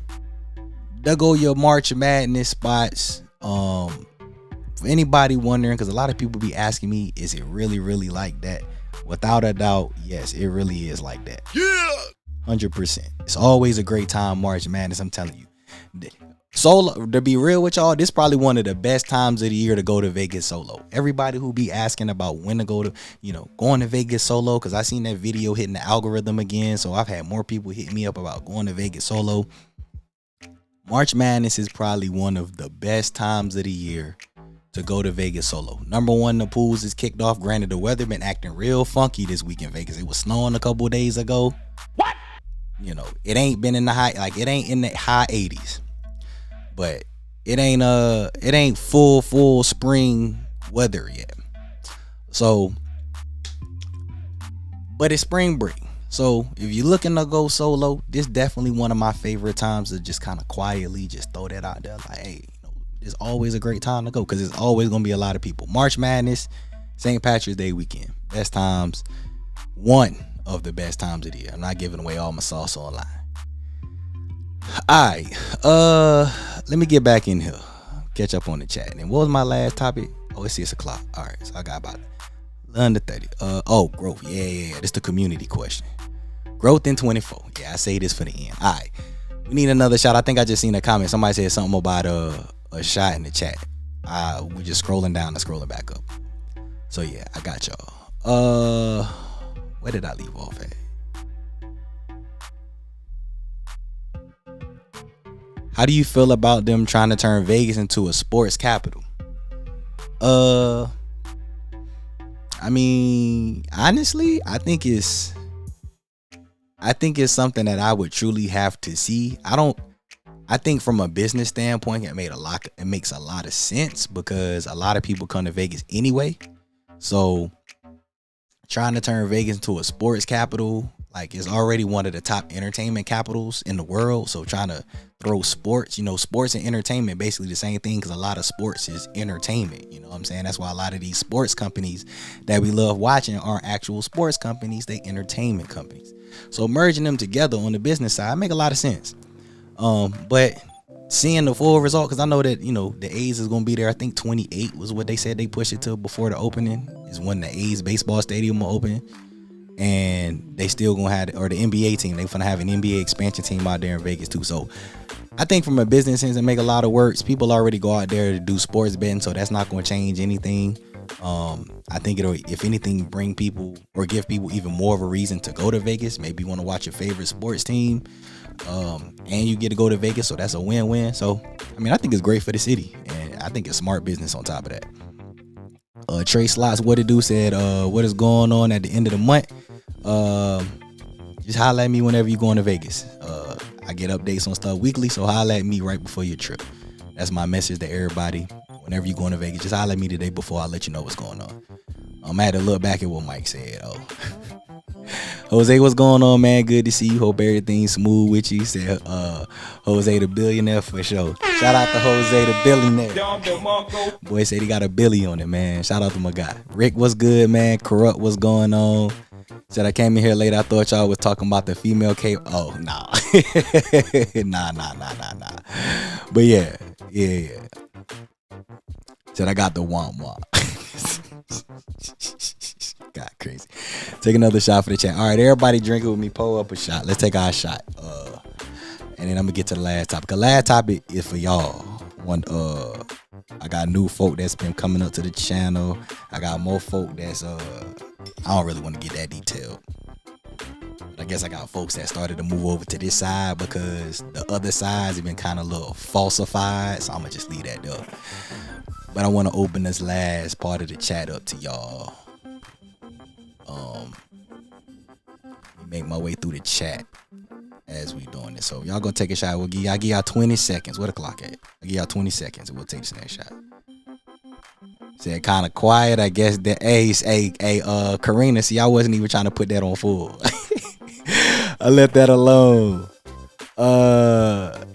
there go your March Madness spots. For anybody wondering, because a lot of people be asking me, is it really like that? Without a doubt, yes, it really is like that. Yeah, 100%. It's always a great time, March Madness. I'm telling you. Solo, to be real with y'all, this is probably one of the best times of the year to go to Vegas solo. Everybody who be asking about when to go to, going to Vegas solo, because I seen that video hitting the algorithm again. So I've had more people hit me up about going to Vegas solo. March Madness is probably one of the best times of the year to go to Vegas solo. Number one, the pools is kicked off. Granted, the weather been acting real funky this week in Vegas. It was snowing a couple of days ago. What? It ain't been in the it ain't in the high 80s. But it ain't full spring weather yet. So, but it's spring break. So if you're looking to go solo, this definitely one of my favorite times to just kind of quietly just throw that out there. Like, hey, it's always a great time to go, because it's always gonna be a lot of people. March Madness, St. Patrick's Day weekend, best times, one of the best times of the year. I'm not giving away all my sauce online. Alright, let me get back in here, catch up on the chat. And what was my last topic? Oh, it's 6 o'clock. Alright, so I got about under 30. Growth. Yeah. This the community question. Growth in 24. Yeah, I say this for the end. Alright, we need another shot. I think I just seen a comment. Somebody said something about a shot in the chat. We're just scrolling down and scrolling back up. So yeah, I got y'all. Where did I leave off at? How do you feel about them trying to turn Vegas into a sports capital? I mean, honestly, I think it's something that I would truly have to see. I think from a business standpoint, it makes a lot of sense, because a lot of people come to Vegas anyway. So trying to turn Vegas into a sports capital, like, it's already one of the top entertainment capitals in the world. So trying to throw sports, sports and entertainment, basically the same thing, because a lot of sports is entertainment. You know what I'm saying? That's why a lot of these sports companies that we love watching aren't actual sports companies, they entertainment companies. So merging them together on the business side make a lot of sense. But seeing the full result, because I know that the A's is gonna be there. I think 28 was what they said they pushed it to before the opening, is when the A's baseball stadium will open. And they still gonna have, or the NBA team, they gonna have an NBA expansion team out there in Vegas too. So I think from a business sense, it make a lot of works. People already go out there to do sports betting, so that's not gonna change anything. I think it'll, if anything, bring people or give people even more of a reason to go to Vegas. Maybe you want to watch your favorite sports team, and you get to go to Vegas, so that's a win-win. So I mean, I think it's great for the city, and I think it's smart business on top of that. Trey Slots, what it do, said, what is going on at the end of the month? Just holler at me whenever you going to Vegas. I get updates on stuff weekly, so holler at me right before your trip. That's my message to everybody. Whenever you going to Vegas, just holler at me the day before. I'll let you know what's going on. I had to look back at what Mike said. Jose, what's going on, man? Good to see you. Hope everything's smooth with you. He said, Jose the billionaire for sure. Shout out to Jose the billionaire. Boy said he got a billy on it, man. Shout out to my guy. Rick, what's good, man? Corrupt, what's going on? Said I came in here late. I thought y'all was talking about the female cape. Oh, nah. nah. But yeah. Said I got the womp. God, crazy. Take another shot for the chat. All right, everybody drinking with me. Pull up a shot. Let's take our shot. And then I'm gonna get to the last topic. The last topic is for y'all. I got new folk that's been coming up to the channel. I got more folk that's I don't really want to get that detailed. But I guess I got folks that started to move over to this side because the other sides have been kind of a little falsified. So I'm gonna just leave that there. But I want to open this last part of the chat up to y'all. Make my way through the chat as we doing this. So y'all gonna take a shot. I'll give y'all 20 seconds. Where the clock at? I'll give y'all 20 seconds and we'll take this next shot. Said kind of quiet. I guess that Karina, see, I wasn't even trying to put that on full. I left that alone.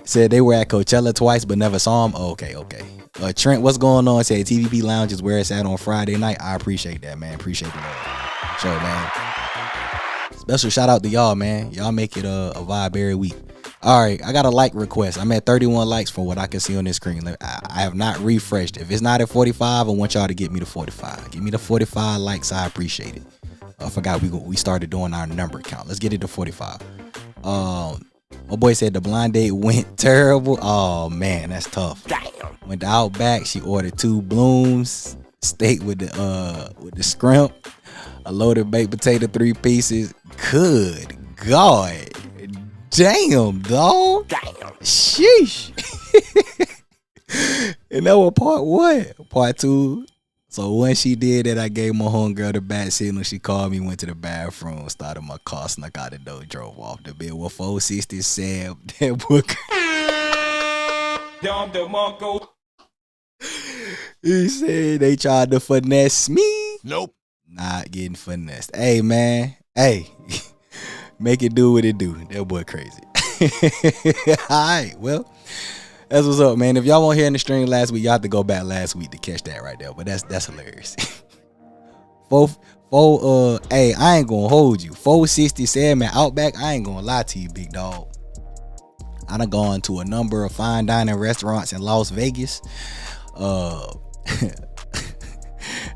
Said they were at Coachella twice but never saw him. Oh, okay. Trent, what's going on? Said TVP Lounge is where it's at on Friday night. I appreciate that, man. Appreciate the love. Show, man. Special shout out to y'all, man. Y'all make it a vibe every week. All right, I got a like request. I'm at 31 likes from what I can see on this screen. I have not refreshed. If it's not at 45, I want y'all to get me to 45. Give me the 45 likes. I appreciate it. I forgot we started doing our number count. Let's get it to 45. My boy said the blind date went terrible. Oh man, that's tough. Damn. Went to Outback. She ordered 2 blooms, steak with the scrimp, a loaded baked potato, 3 pieces. Good God. Damn, dog. Damn. Sheesh. And that was part 1. Part 2. So when she did that, I gave my homegirl the bat signal. She called me, went to the bathroom, started my car, snuck out the door, drove off. The bill was 467. That book. He said they tried to finesse me. Nope. Not getting finessed. Hey, man. Hey. Make it do what it do. That boy crazy. Alright, well, that's what's up, man. If y'all weren't here in the stream last week, y'all have to go back last week to catch that right there. But that's hilarious. Hey, I ain't gonna hold you. 467 at Outback, I ain't gonna lie to you, big dog. I done gone to a number of fine dining restaurants in Las Vegas.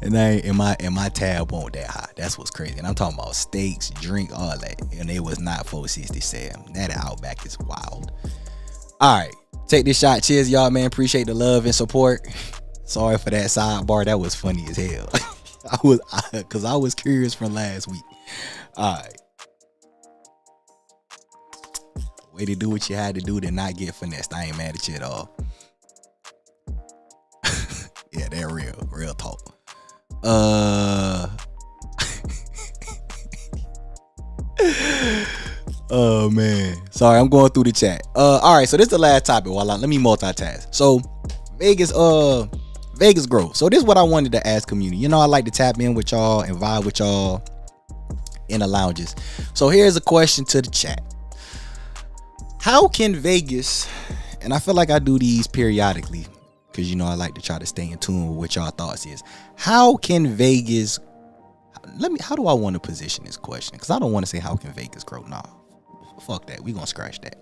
And my tab won't that high. That's what's crazy. And I'm talking about steaks, drink, all that. And it was not 467. That Outback is wild. All right. Take this shot. Cheers, y'all, man. Appreciate the love and support. Sorry for that sidebar. That was funny as hell. Because I was curious from last week. All right. Way to do what you had to do to not get finessed. I ain't mad at you at all. Yeah, they're real talk. Oh man, sorry, I'm going through the chat. All right, so this is the last topic. Let me multitask. So Vegas growth. So this is what I wanted to ask community. You know, I like to tap in with y'all and vibe with y'all in the lounges. So here's a question to the chat. How can Vegas, and I feel like I do these periodically, because, you know, I like to try to stay in tune with what y'all thoughts is. How can Vegas, how do I want to position this question? Because I don't want to say how can Vegas grow. Nah, fuck that. We gonna scratch that.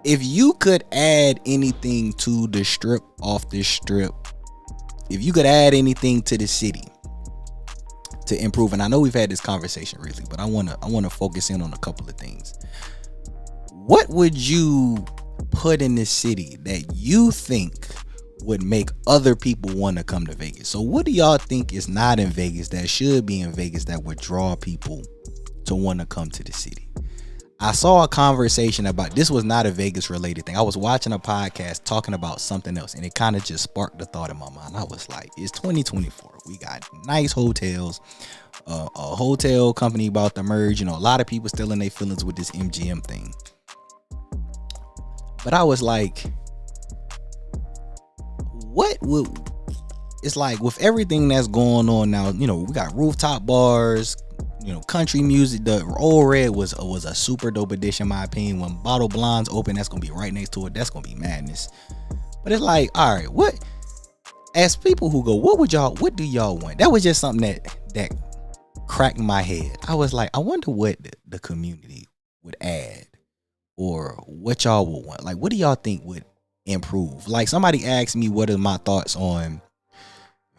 If you could add anything to the strip, off this strip, if you could add anything to the city to improve, and I know we've had this conversation recently, but I wanna focus in on a couple of things. What would you put in the city that you think would make other people want to come to Vegas? So what do y'all think is not in Vegas that should be in Vegas that would draw people to want to come to the city? I saw a conversation about, this was not a Vegas related thing. I was watching a podcast talking about something else, and it kind of just sparked the thought in my mind. I was like, it's 2024. We got nice hotels. A hotel company about to merge. You know, a lot of people still in their feelings with this MGM thing. But I was like, it's like with everything that's going on now, you know, we got rooftop bars, country music. The Old Red was a super dope addition, in my opinion. When Bottle Blondes open, that's gonna be right next to it. That's gonna be madness. But it's like, all right, what? As people who go, what do y'all want? That was just something that cracked my head. I was like, I wonder what the community would add, or what y'all would want. Like, what do y'all think would improve? Like, somebody asked me what are my thoughts on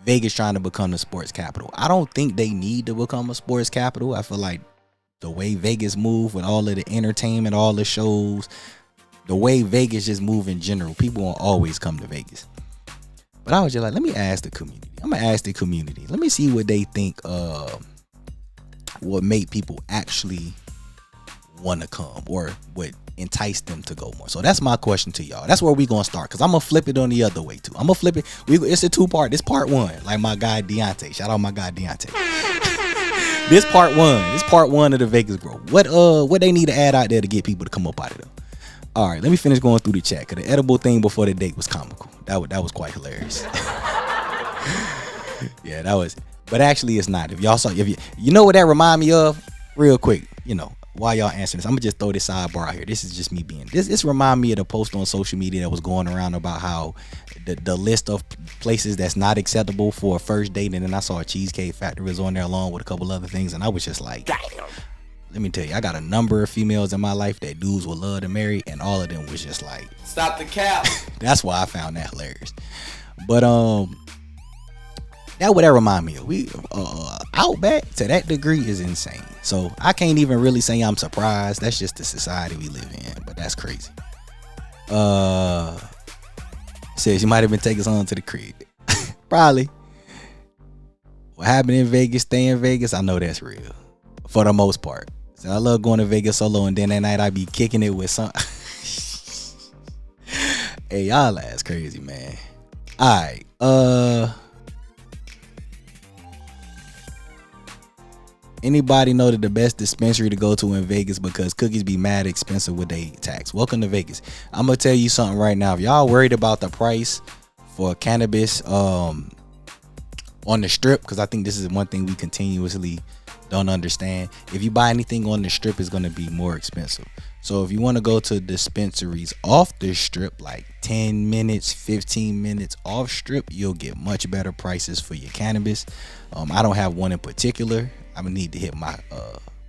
Vegas trying to become the sports capital. I don't think they need to become a sports capital. I feel like the way Vegas move with all of the entertainment, all the shows, the way Vegas just move in general, people won't always come to Vegas. But I was just like, let me ask the community. I'm gonna ask the community. Let me see what they think would make people actually want to come, or would entice them to go more. So that's my question to y'all. That's where we gonna start, because I'm gonna flip it on the other way too. I'm gonna flip it. It's a 2-part. This part 1, like my guy Deontay. Shout out my guy Deontay. This part 1. This part 1 of the Vegas Grow. What they need to add out there to get people to come up out of them. All right, let me finish going through the chat, because the edible thing before the date was comical. That was quite hilarious. Yeah, that was. But actually, it's not. If y'all saw, you know what that remind me of, real quick. While y'all answering this, I'm gonna just throw this sidebar out here. This is just me being. This remind me of the post on social media that was going around about how the list of places that's not acceptable for a first date, and then I saw a Cheesecake Factory was on there along with a couple other things, and I was just like, damn. Let me tell you, I got a number of females in my life that dudes would love to marry, and all of them was just like, stop the cap. That's why I found that hilarious. But that would remind me of. We Outback to that degree is insane. So I can't even really say I'm surprised. That's just the society we live in. But that's crazy. Says you might have been taking us on to the crib. Probably. What happened in Vegas, stay in Vegas. I know that's real. For the most part. So I love going to Vegas solo, and then that night I be kicking it with some. Hey, y'all ass crazy, man. Alright. Anybody know that the best dispensary to go to in Vegas, because cookies be mad expensive with they tax? Welcome to Vegas. I'm gonna tell you something right now. If y'all worried about the price for cannabis on the strip, because I think this is one thing we continuously don't understand. If you buy anything on the strip, it's gonna be more expensive. So if you want to go to dispensaries off the strip, like 10 minutes, 15 minutes off strip, you'll get much better prices for your cannabis. I don't have one in particular. I'm gonna need to hit my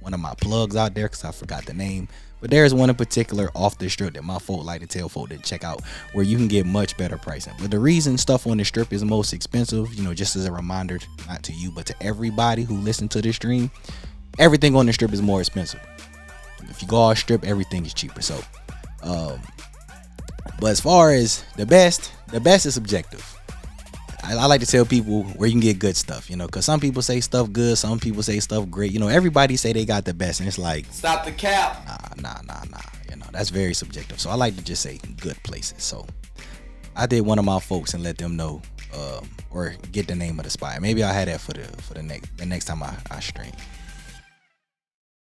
one of my plugs out there, because I forgot the name. But there's one in particular off the strip that my folk like to tell folk to check out, where you can get much better pricing. But the reason stuff on the strip is most expensive, just as a reminder, not to you, but to everybody who listen to this stream, everything on the strip is more expensive. If you go off strip, everything is cheaper. So, but as far as the best is subjective. I like to tell people where you can get good stuff, because some people say stuff good, some people say stuff great. Everybody say they got the best, and it's like, stop the cap. Nah. That's very subjective. So I like to just say good places. So I did one of my folks and let them know, or get the name of the spot. Maybe I'll have that for the next time I stream.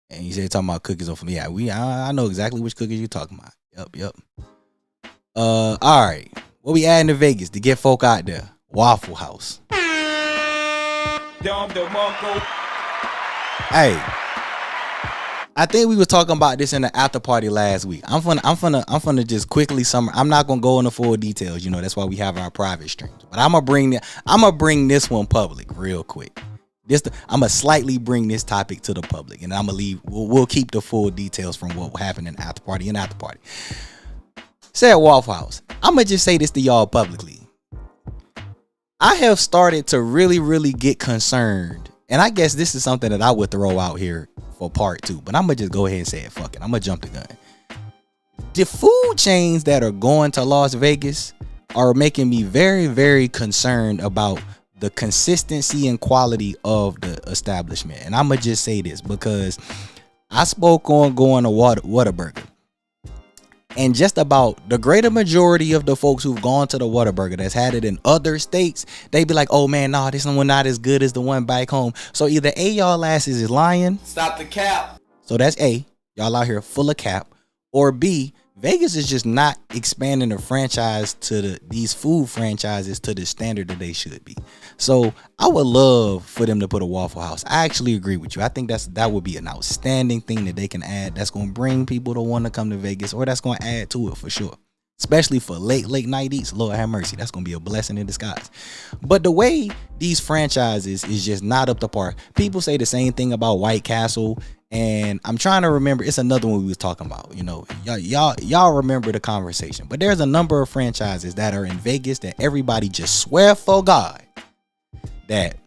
And you said talking about cookies off of me. Yeah, I know exactly which cookies you're talking about. Yep. All right. What we adding to Vegas to get folk out there? Waffle House. Hey, I think we was talking about this in the after party last week. I'm gonna just quickly summarize. I'm not gonna go into full details. That's why we have our private streams. But I'm gonna bring this one public real quick. I'm gonna slightly bring this topic to the public, and I'm gonna leave. We'll keep the full details from what happened in after party and after party. Say at Waffle House. I'm gonna just say this to y'all publicly. I have started to really, really get concerned, and I guess this is something that I would throw out here for part 2, but I'm gonna just go ahead and say it. Fuck it, I'm gonna jump the gun. The food chains that are going to Las Vegas are making me very, very concerned about the consistency and quality of the establishment. And I'm gonna just say this because I spoke on going to Whataburger. And just about the greater majority of the folks who've gone to the Whataburger that's had it in other states, they be like, oh man, nah, this one not as good as the one back home. So either A, y'all asses is lying. Stop the cap. So that's A, y'all out here full of cap. Or B, Vegas is just not expanding the franchise to these food franchises to the standard that they should be. So I would love for them to put a Waffle House. I actually agree with you. I think that would be an outstanding thing that they can add. That's going to bring people to want to come to Vegas, or that's going to add to it for sure. Especially for late night eats. Lord have mercy. That's going to be a blessing in disguise. But the way these franchises is just not up to par. People say the same thing about White Castle. And I'm trying to remember. It's another one we was talking about. You know, y'all remember the conversation. But there's a number of franchises that are in Vegas that everybody just swear for God that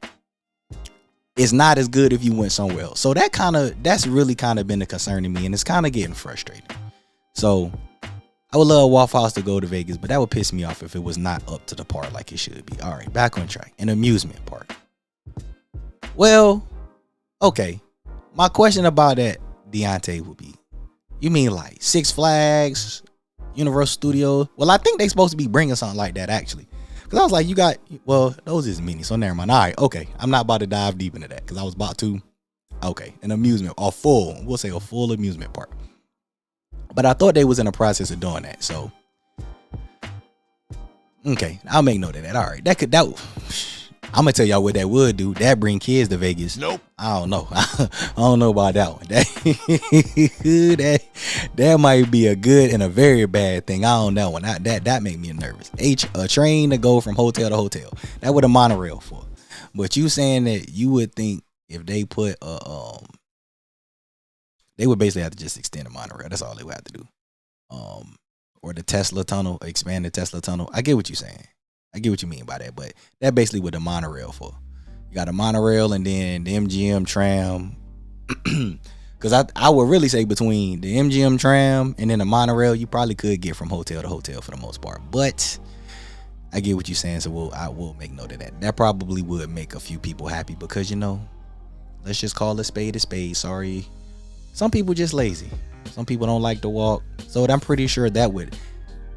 it's not as good if you went somewhere else. So that's really kind of been a concern to me. And it's kind of getting frustrating. So I would love Waffle House to go to Vegas, but that would piss me off if it was not up to the par like it should be. All right, back on track. An amusement park. Well, okay. My question about that, Deontay, would be, you mean like Six Flags, Universal Studios? Well, I think they supposed to be bringing something like that, actually. Because I was like, those is mini, so never mind. All right, okay. I'm not about to dive deep into that because I was about to. Okay, an amusement, we'll say a full amusement park. But I thought they was in the process of doing that. So, okay, I'll make note of that. All right, I'm gonna tell y'all what that would do. That bring kids to Vegas. Nope. I don't know. I don't know about that one. That might be a good and a very bad thing. I don't know one. That make me nervous. A train to go from hotel to hotel. That what a monorail for. But you saying that you would think if they put they would basically have to just extend the monorail. That's all they would have to do. Or the Tesla tunnel, expand the Tesla tunnel. I get what you're saying. I get what you mean by that, but that basically what the monorail for. You got a monorail and then the MGM tram. Because I would really say between the MGM tram and then the monorail, you probably could get from hotel to hotel for the most part. But I get what you're saying, so I will make note of that. That probably would make a few people happy because, let's just call a spade a spade. Sorry. Some people just lazy. Some people don't like to walk. So I'm pretty sure that would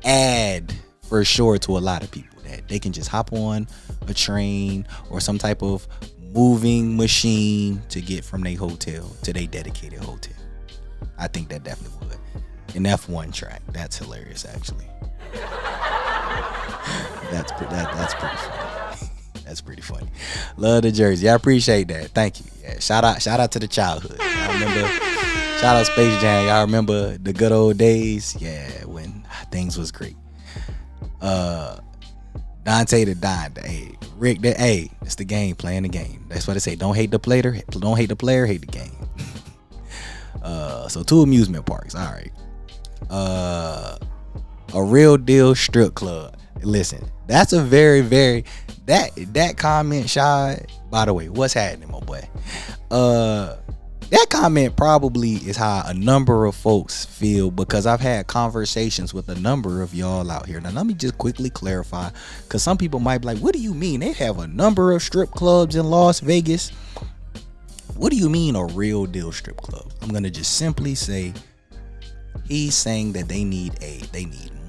add for sure to a lot of people that they can just hop on a train or some type of moving machine to get from their hotel to their dedicated hotel. I think that definitely would. An F1 track. That's hilarious, actually. That's pretty funny. That's pretty funny. Love the jersey. I appreciate that. Thank you. Yeah, shout out to the childhood. I remember. Shout out Space Jam. Y'all remember the good old days? Yeah, when things was great. Dante the Don. Hey, Rick. Hey, it's the game. Playing the game. That's what they say. Don't hate the player. Don't hate the player. Hate the game. So 2 amusement parks. All right. A real deal strip club. Listen, that's a very, very that comment, Shy. By the way, what's happening, my boy? That comment probably is how a number of folks feel because I've had conversations with a number of y'all out here. Now, let me just quickly clarify because some people might be like, what do you mean? They have a number of strip clubs in Las Vegas. What do you mean a real deal strip club? I'm going to just simply say he's saying that they need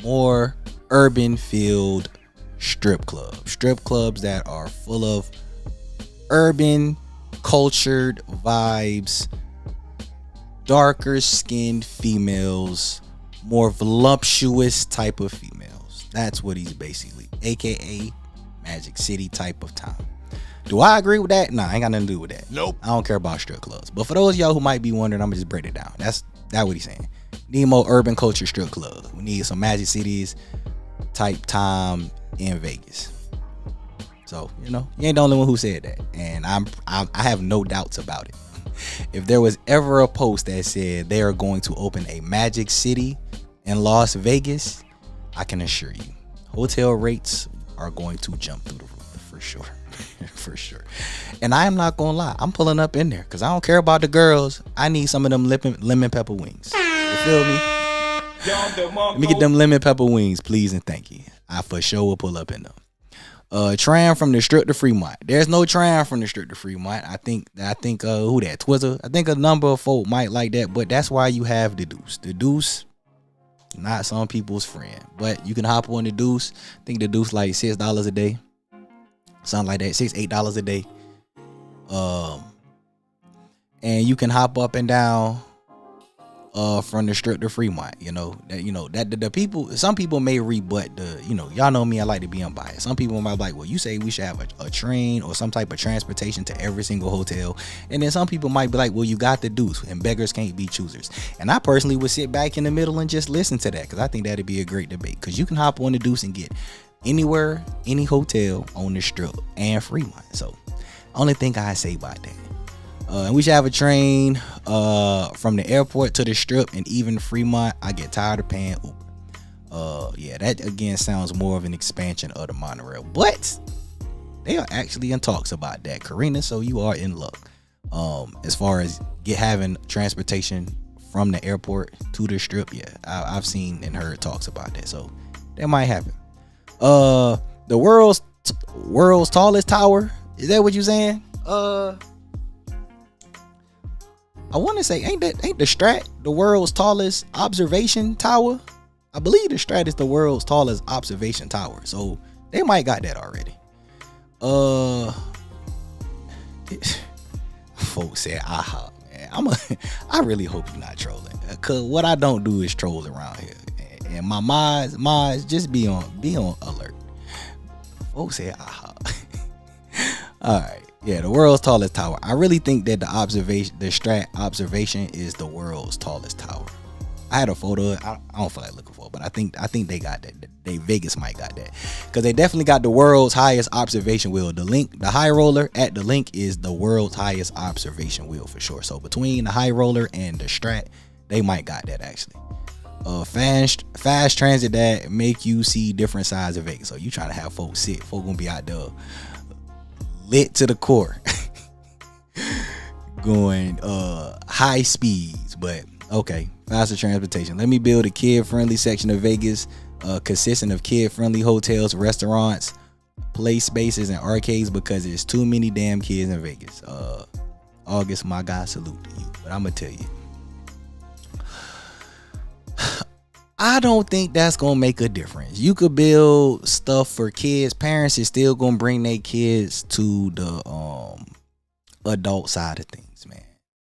more urban filled strip clubs that are full of urban cultured vibes, darker skinned females, more voluptuous type of females. That's what he's basically, aka Magic City type of town. Do I agree with that? Nah, I ain't got nothing to do with that. Nope. I don't care about strip clubs. But for those of y'all who might be wondering, I'm gonna just break it down. That's what he's saying. Need more urban culture strip clubs. We need some Magic Cities type time in Vegas. So, you ain't the only one who said that. And I have no doubts about it. If there was ever a post that said they are going to open a Magic City in Las Vegas, I can assure you, hotel rates are going to jump through the roof for sure. For sure. And I am not going to lie. I'm pulling up in there because I don't care about the girls. I need some of them lemon pepper wings. You feel me? Let me get them lemon pepper wings, please and thank you. I for sure will pull up in them. Tram from the Strip to Fremont. There's no tram from the Strip to Fremont. I think who that? Twizzle. I think a number of folk might like that, but that's why you have the Deuce. The Deuce, not some people's friend, but you can hop on the Deuce. I think the Deuce like $6 a day, something like that, $8 a day. And you can hop up and down from the Strip to Fremont. That the people, some people may rebut y'all know me, I like to be unbiased. Some people might be like, well, you say we should have a train or some type of transportation to every single hotel, and then some people might be like, well, you got the deuce and beggars can't be choosers. And I personally would sit back in the middle and just listen to that, because I think that'd be a great debate, because you can hop on the deuce and get anywhere, any hotel on the Strip and Fremont. So only thing I say about that. And we should have a train from the airport to the Strip and even Fremont. I get tired of paying Uber. That again sounds more of an expansion of the monorail, but they are actually in talks about that, Karina. So you are in luck. As far as having transportation from the airport to the Strip, I've seen and heard talks about that. So that might happen. The world's tallest tower. Is that what you saying? I want to say, ain't the Strat the world's tallest observation tower? I believe the Strat is the world's tallest observation tower. So they might got that already. Folks said, aha, man. I really hope you're not trolling, cause what I don't do is troll around here. And my mods just be on alert. Folks said, aha. All right. Yeah, the world's tallest tower. I really think that the Strat observation is the world's tallest tower. I had a photo. I don't feel like looking for it, but I think they got that. Vegas might got that, because they definitely got the world's highest observation wheel. The high roller at the Link is the world's highest observation wheel for sure. So between the high roller and the Strat, they might got that actually. Fast transit that make you see different sides of Vegas. So you trying to have folks sit. Folks gonna be out there lit to the core going high speeds. But okay, faster transportation. Let me build a kid-friendly section of Vegas consisting of kid-friendly hotels, restaurants, play spaces, and arcades, because there's too many damn kids in Vegas. August, my guy, salute to you. But I'm gonna tell you, I don't think that's gonna make a difference. You could build stuff for kids. Parents is still gonna bring their kids to the adult side of things, man.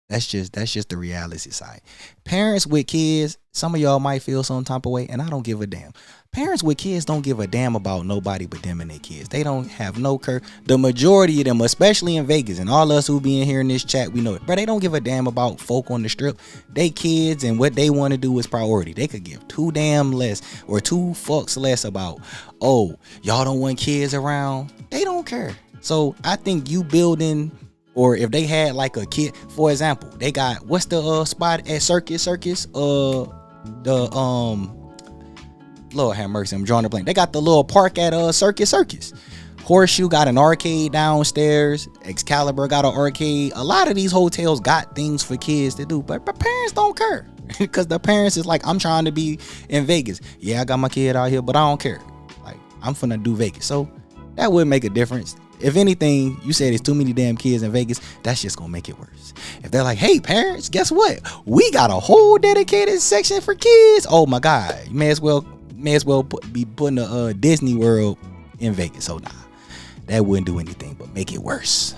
That's just the reality side. Parents with kids, some of y'all might feel some type of way, and I don't give a damn. Parents with kids don't give a damn about nobody but them and their kids. They don't have no care. The majority of them, especially in Vegas, and all us who be in here in this chat, we know it. But they don't give a damn about folk on the Strip. They kids and what they want to do is priority. They could give two fucks less about, oh, y'all don't want kids around. They don't care. So I think you building, or if they had like a kid, for example, they got, what's the spot at Circus? Lord have mercy, I'm drawing a blank. They got the little park at Circus. Horseshoe got an arcade downstairs. Excalibur got an arcade. A lot of these hotels got things for kids to do, but parents don't care, because the parents is like, I'm trying to be in Vegas. Yeah, I got my kid out here, but I don't care. Like, I'm finna do Vegas. So that would make a difference. If anything, you said there's too many damn kids in Vegas, that's just gonna make it worse. If they're like, hey parents, guess what? We got a whole dedicated section for kids. Oh my God, you may as well be putting a Disney World in Vegas. So nah, that wouldn't do anything but make it worse.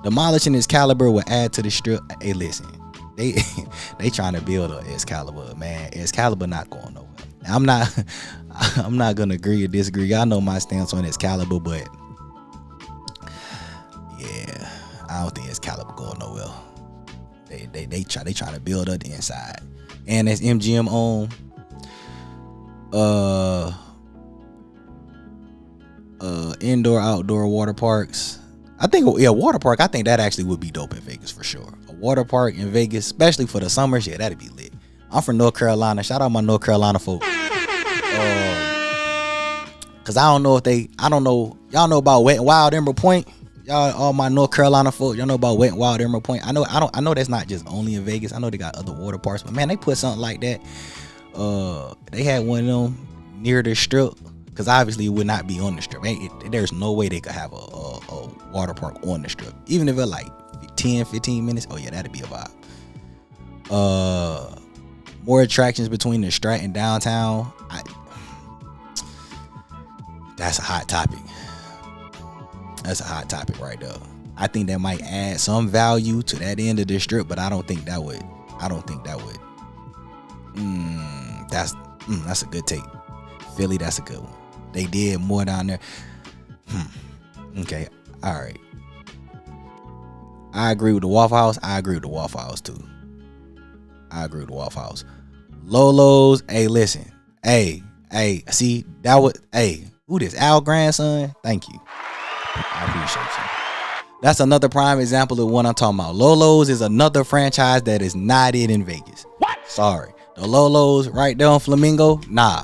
Demolishing Excalibur will add to the Strip. Hey, listen, they trying to build a Excalibur, man. Excalibur not going nowhere. I'm not gonna agree or disagree. Y'all know my stance on Excalibur, but yeah, I don't think Excalibur going nowhere. They trying to build up the inside. And that's MGM owned. Indoor, outdoor water parks. I think, water park. I think that actually would be dope in Vegas for sure. A water park in Vegas, especially for the summers. Yeah, that'd be lit. I'm from North Carolina. Shout out my North Carolina folks. Cause I don't know, y'all know about Wet and Wild Emerald Point. Y'all, all my North Carolina folks, y'all know about Wet and Wild Emerald Point. I know that's not just only in Vegas. I know they got other water parks, but man, they put something like that. They had one of them near the Strip, because obviously it would not be on the Strip. There's no way they could have a water park on the Strip, even if it's like 10-15 minutes. Oh yeah, that'd be a vibe. More attractions between the Strat and downtown. That's a hot topic. That's a hot topic right there. I think that might add some value to that end of the strip, but I don't think that would. That's a good take. Philly, that's a good one. They did more down there. Okay, all right. I agree with the Waffle House. I agree with the Waffle House too. Lolo's, hey, listen. Hey, see, that was, who this? Al grandson? Thank you. I appreciate you. That's another prime example of what I'm talking about. Lolo's is another franchise that is not in Vegas. What? Sorry. The Lolo's right there on Flamingo, nah.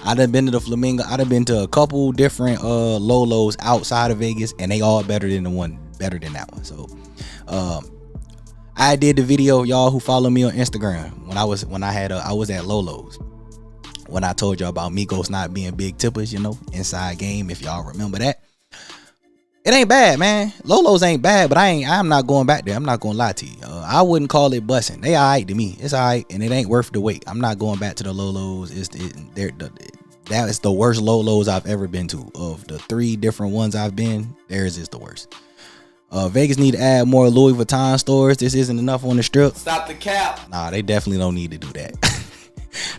I done been to the Flamingo. I done been to a couple different Lolo's outside of Vegas, and they all better than that one. So I did the video, y'all who follow me on Instagram, when I was at Lolo's, when I told y'all about Migos not being big tippers, inside game, if y'all remember that. It ain't bad, man. Lolo's ain't bad, but I'm not going back there. I'm not gonna lie to you. I wouldn't call it busting. They alright to me. It's alright, and it ain't worth the wait. I'm not going back to the Lolo's. That is the worst Lolo's I've ever been to. Of the 3 different ones I've been, theirs is the worst. Vegas need to add more Louis Vuitton stores. This isn't enough on the strip. Stop the cap. Nah, they definitely don't need to do that.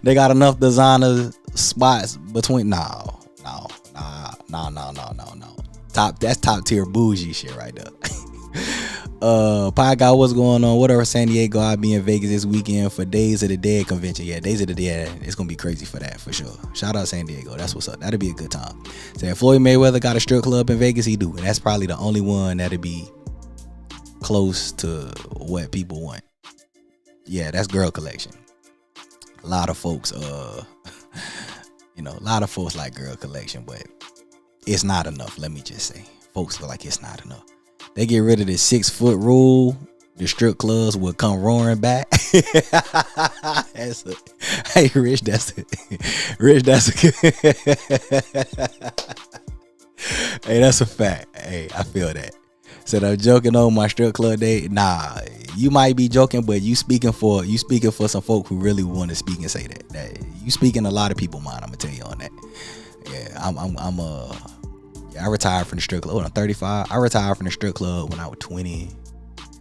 They got enough designer spots between. No. That's top tier bougie shit right there. Pie guy, what's going on? Whatever, San Diego. I'll be in Vegas this weekend for Days of the Dead convention. Yeah, Days of the Dead. It's gonna be crazy for that for sure. Shout out San Diego. That's what's up. That'll be a good time. Saying Floyd Mayweather got a strip club in Vegas. He do, and that's probably the only one that'll be close to what people want. Yeah, that's Girl Collection. A lot of folks, a lot of folks like Girl Collection, but it's not enough. Let me just say, folks feel like it's not enough. They get rid of the 6-foot rule, the strip clubs will come roaring back. Hey, Rich, that's a hey, that's a fact. Hey, I feel that. Said I'm joking on my strip club day. Nah, you might be joking, but you speaking for some folk who really want to speak and say that you speaking a lot of people's mind. I'm gonna tell you on that. Yeah, I retired from the strip club when I'm 35. I retired from the strip club when I was 20,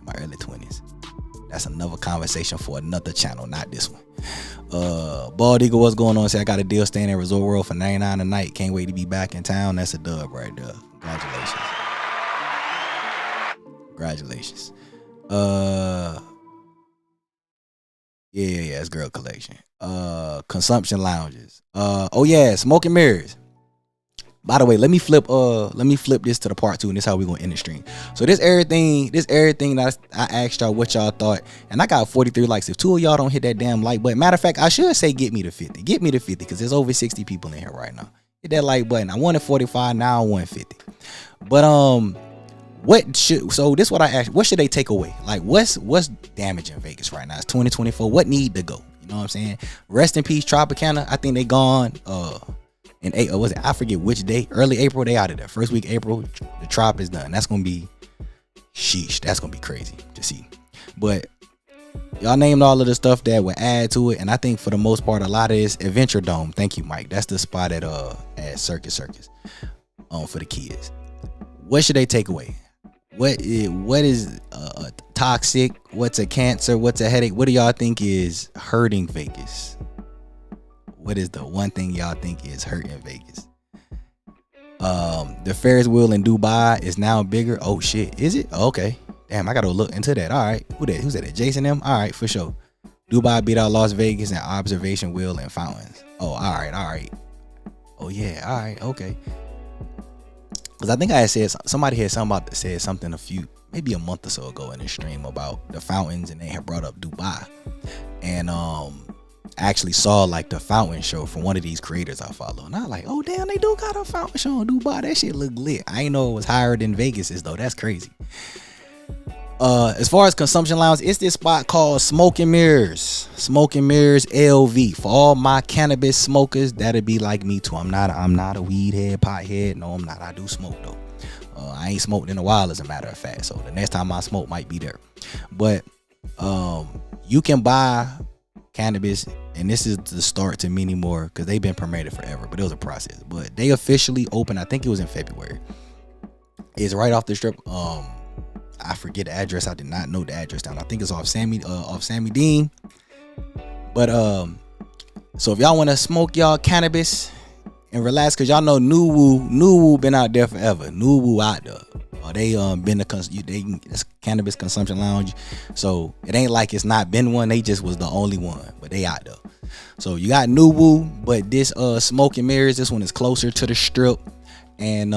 my early 20s. That's another conversation for another channel, not this one. Bald Eagle, what's going on? Say I got a deal staying at Resort World for $99 a night. Can't wait to be back in town. That's a dub right there. Congratulations. Yeah, it's Girl Collection. Consumption lounges. Oh yeah, smoke and mirrors. By the way, let me flip this to the part 2, and this is how we're gonna end the stream. So this everything that I asked y'all what y'all thought, and I got 43 likes. If 2 of y'all don't hit that damn like button, matter of fact, I should say get me to 50. Get me to 50, because there's over 60 people in here right now. Hit that like button. I wanted 45, now I want 50. But this is what I asked. What should they take away? Like what's damaging Vegas right now? It's 2024. What need to go? You know what I'm saying? Rest in peace, Tropicana. I think they gone. In was it? I forget which day. Early April, they out of there. First week April, the Trop is done. That's gonna be sheesh. That's gonna be crazy to see. But y'all named all of the stuff that would add to it, and I think for the most part, a lot of this Adventure Dome. Thank you, Mike. That's the spot at Circus for the kids. What should they take away? What is toxic? What's a cancer? What's a headache? What do y'all think is hurting Vegas? What is the one thing y'all think is hurting Vegas? The Ferris wheel in Dubai is now bigger. Oh shit, is it? Okay. Damn, I gotta look into that. All right. Who's that? Jason M? All right, for sure. Dubai beat out Las Vegas in observation wheel and fountains. Oh, all right. Oh yeah, all right, okay. Because I think I had said somebody had said something maybe a month or so ago in the stream about the fountains, and they had brought up Dubai, and actually saw like the fountain show from one of these creators I follow, and I was like, oh damn, they do got a fountain show in Dubai. That shit look lit. I ain't know it was higher than Vegas is though. That's crazy. As far as consumption lounge, it's this spot called Smoke and Mirrors LV. For all my cannabis smokers, that'd be like me too. I'm not a weed head, pot head. No, I'm not. I do smoke though. I ain't smoked in a while, as a matter of fact. So the next time I smoke might be there. But you can buy cannabis, and this is the start to many more, because they've been permitted forever, but it was a process. But they officially opened, I think it was in February. It's right off the strip. I forget the address. I did not know the address down. I think it's off Sammy Dean. But so if y'all want to smoke y'all cannabis and relax, cause y'all know New Woo been out there forever. New Woo out there. They been it's cannabis consumption lounge, so it ain't like it's not been one. They just was the only one, but they out there. So you got New Woo, but this Smoke and Mirrors, this one is closer to the strip, and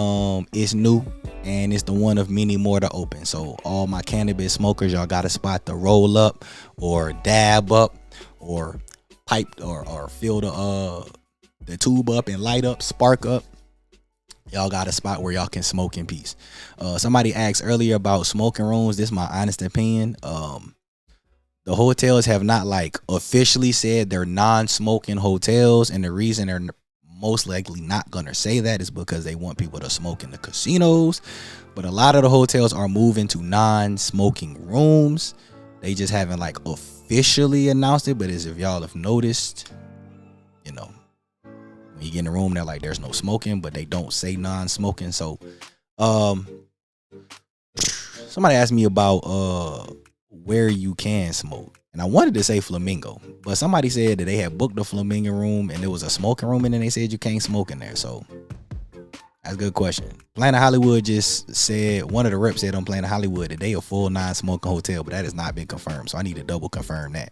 it's new, and it's the one of many more to open. So all my cannabis smokers, y'all got a spot to roll up or dab up or pipe or fill the tube up and light up, spark up. Y'all got a spot where y'all can smoke in peace. Somebody asked earlier about smoking rooms. This is my honest opinion. The hotels have not like officially said they're non-smoking hotels, and the reason they're most likely not gonna say that is because they want people to smoke in the casinos. But a lot of the hotels are moving to non-smoking rooms. They just haven't like officially announced it, but as if y'all have noticed, you know, when you get in a room, they're like, there's no smoking, but they don't say non-smoking. So somebody asked me about where you can smoke, and I wanted to say Flamingo, but somebody said that they had booked a Flamingo room and there was a smoking room, and then they said you can't smoke in there. So that's a good question. Planet Hollywood just said, one of the reps said on Planet Hollywood that they a full non-smoking hotel, but that has not been confirmed, so I need to double confirm that.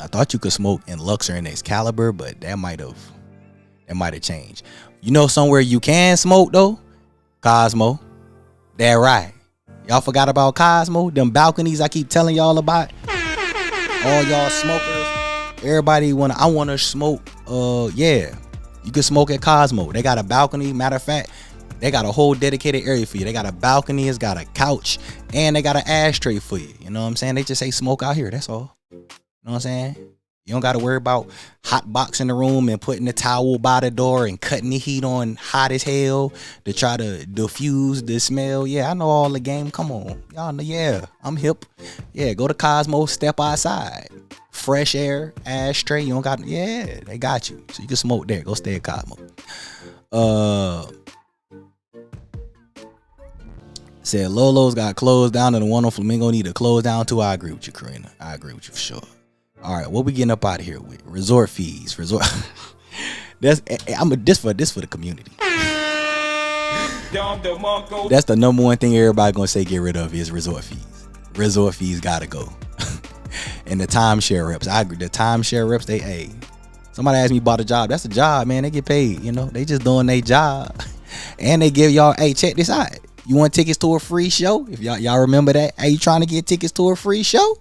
I thought you could smoke in Luxor and Excalibur, but that might have changed. You know somewhere you can smoke though? Cosmo. That right. Y'all forgot about Cosmo? Them balconies I keep telling y'all about. All y'all smokers. Everybody I wanna smoke. Yeah. You can smoke at Cosmo. They got a balcony. Matter of fact, they got a whole dedicated area for you. They got a balcony, it's got a couch, and they got an ashtray for you. You know what I'm saying? They just say smoke out here. That's all. You know what I'm saying? You don't got to worry about hot boxing the room and putting the towel by the door and cutting the heat on hot as hell to try to diffuse the smell. Yeah, I know all the game. Come on. Y'all know, yeah, I'm hip. Yeah, go to Cosmo, step outside. Fresh air, ashtray. You don't got, yeah, they got you. So you can smoke there. Go stay at Cosmo. Said Lolo's got closed down and the one on Flamingo need to close down too. I agree with you, Karina. I agree with you for sure. All right, what we getting up out of here with? Resort fees. This for the community. That's the number one thing everybody gonna say get rid of is resort fees. Resort fees gotta go. And the timeshare reps. I agree. The timeshare reps, somebody asked me about a job. That's a job, man. They get paid. You know, they just doing their job. And they give y'all, check this out. You want tickets to a free show? If y'all remember that? Hey, you trying to get tickets to a free show?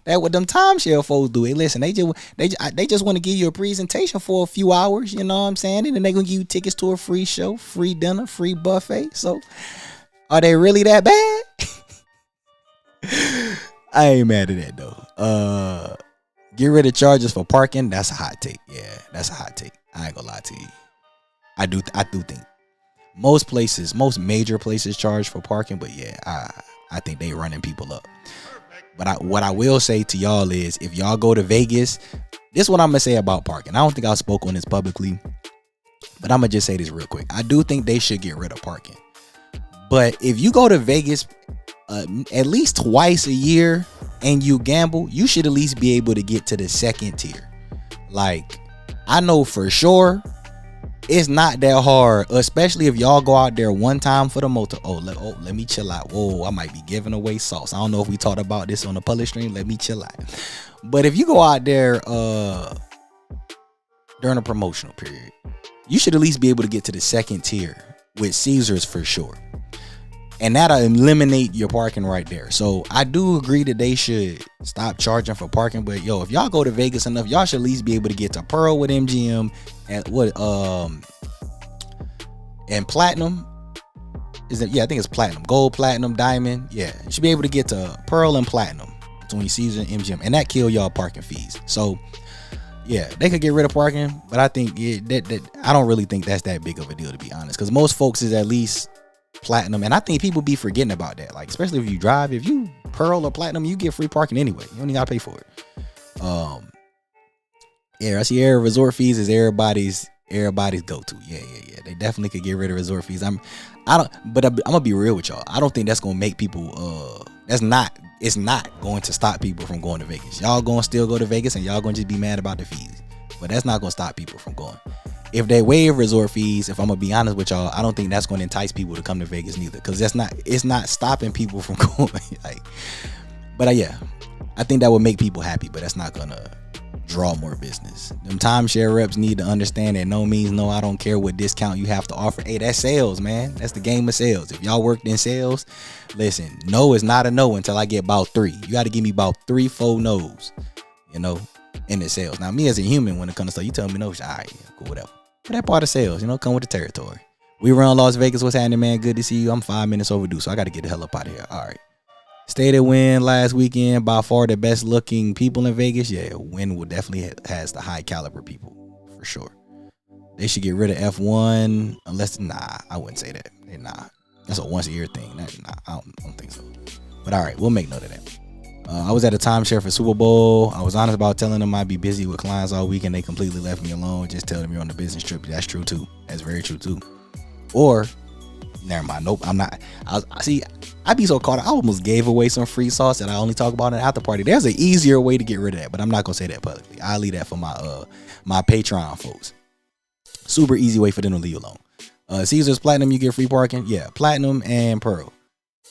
That what them timeshare folks do. Hey, listen, they just want to give you a presentation for a few hours, you know what I'm saying? And then they gonna give you tickets to a free show, free dinner, free buffet. So are they really that bad? I ain't mad at that though. Get rid of charges for parking. That's a hot take. Yeah, that's a hot take. I ain't gonna lie to you. I do think most major places charge for parking, but yeah, I think they running people up. But what I will say to y'all is, if y'all go to Vegas, this is what I'm gonna say about parking. I don't think I spoke on this publicly, but I'm gonna just say this real quick. I do think they should get rid of parking. But if you go to Vegas at least twice a year and you gamble, you should at least be able to get to the second tier. Like, I know for sure it's not that hard, especially if y'all go out there one time for the motor. Let me chill out. Whoa, I might be giving away sauce. I don't know if we talked about this on the public stream. Let me chill out. But if you go out there during a promotional period, you should at least be able to get to the second tier with Caesars for sure. And that'll eliminate your parking right there. So I do agree that they should stop charging for parking. But yo, if y'all go to Vegas enough, y'all should at least be able to get to Pearl with MGM and Platinum. I think it's Platinum. Gold, Platinum, Diamond. Yeah, you should be able to get to Pearl and Platinum between Caesar and MGM, and that kill y'all parking fees. So yeah, they could get rid of parking, but I think I don't really think that's that big of a deal, to be honest, because most folks is at least Platinum, and I think people be forgetting about that. Like, especially if you drive, if you Pearl or Platinum, you get free parking anyway. You don't even gotta pay for it. Yeah, I see resort fees is everybody's everybody's go-to. Yeah. They definitely could get rid of resort fees. I'm gonna be real with y'all. I don't think that's gonna make people. It's not going to stop people from going to Vegas. Y'all gonna still go to Vegas, and y'all gonna just be mad about the fees. But that's not gonna stop people from going. If they waive resort fees, if I'm gonna be honest with y'all, I don't think that's gonna entice people to come to Vegas neither. Because it's not stopping people from going. But yeah, I think that would make people happy. But that's not gonna draw more business. Them timeshare reps need to understand that no means no. I don't care what discount you have to offer. Hey, that's sales, man. That's the game of sales. If y'all worked in sales, listen, no is not a no until I get about 3. You got to give me about 3-4 no's, in the sales. Now, me as a human, when it comes to stuff, you tell me no, all right, yeah, cool, whatever. But that part of sales, come with the territory. We run Las Vegas. What's happening, man? Good to see you. I'm 5 minutes overdue, so I got to get the hell up out of here. All right. Stated Win last weekend, by far the best looking people in Vegas. Yeah, Win will definitely has the high caliber people for sure. They should get rid of F1 unless I wouldn't say that. That's a once a year thing. I don't think so. But all right, we'll make note of that. I was at a timeshare for Super Bowl. I was honest about telling them I'd be busy with clients all week, and they completely left me alone. Just tell them you're on a business trip. That's true too. That's very true too. Or never mind. Nope, I'm not. I'd be so caught up. I almost gave away some free sauce that I only talk about in the after party. There's an easier way to get rid of that, but I'm not gonna say that publicly. I'll leave that for my Patreon folks. Super easy way for them to leave alone. Caesars Platinum, you get free parking. Yeah, Platinum and Pearl.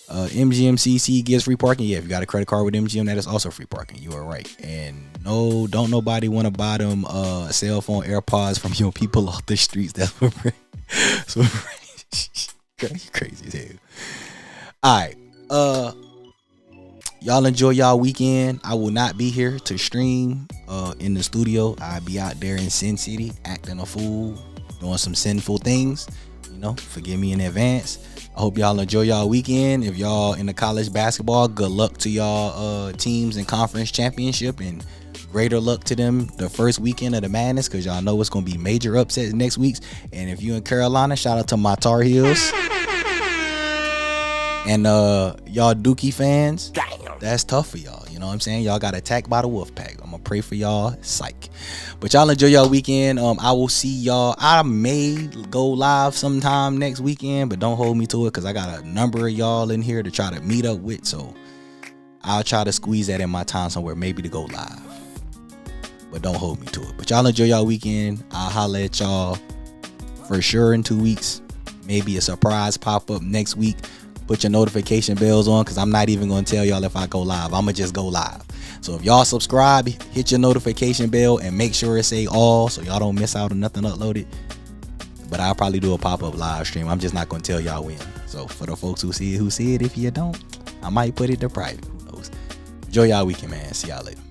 MGMCC gives free parking. Yeah, if you got a credit card with MGM, that is also free parking. You are right. And no, don't nobody want to buy them cell phone AirPods from your people off the streets. That's what crazy as hell. All right, y'all enjoy y'all weekend. I will not be here to stream in the studio. I'll be out there in Sin City acting a fool, doing some sinful things. Forgive me in advance. I hope y'all enjoy y'all weekend. If y'all in the college basketball, good luck to y'all teams in conference championship, and greater luck to them the first weekend of the madness, because y'all know it's gonna be major upsets next week. And if you in Carolina, shout out to my Tar Heels. And y'all Dookie fans, that's tough for y'all. You know what I'm saying? Y'all got attacked by the wolf pack. I'm gonna pray for y'all. Psych. But y'all enjoy y'all weekend. I will see y'all. I may go live sometime next weekend, but don't hold me to it, because I got a number of y'all in here to try to meet up with. So I'll try to squeeze that in my time somewhere, maybe to go live. But don't hold me to it. But y'all enjoy y'all weekend. I'll holler at y'all for sure in 2 weeks. Maybe a surprise pop up next week. Put your notification bells on, because I'm not even going to tell y'all if I go live. I'm going to just go live. So if y'all subscribe, hit your notification bell and make sure it say all, so y'all don't miss out on nothing uploaded. But I'll probably do a pop-up live stream. I'm just not going to tell y'all when. So for the folks who see it. If you don't, I might put it to private. Who knows? Enjoy y'all weekend, man. See y'all later.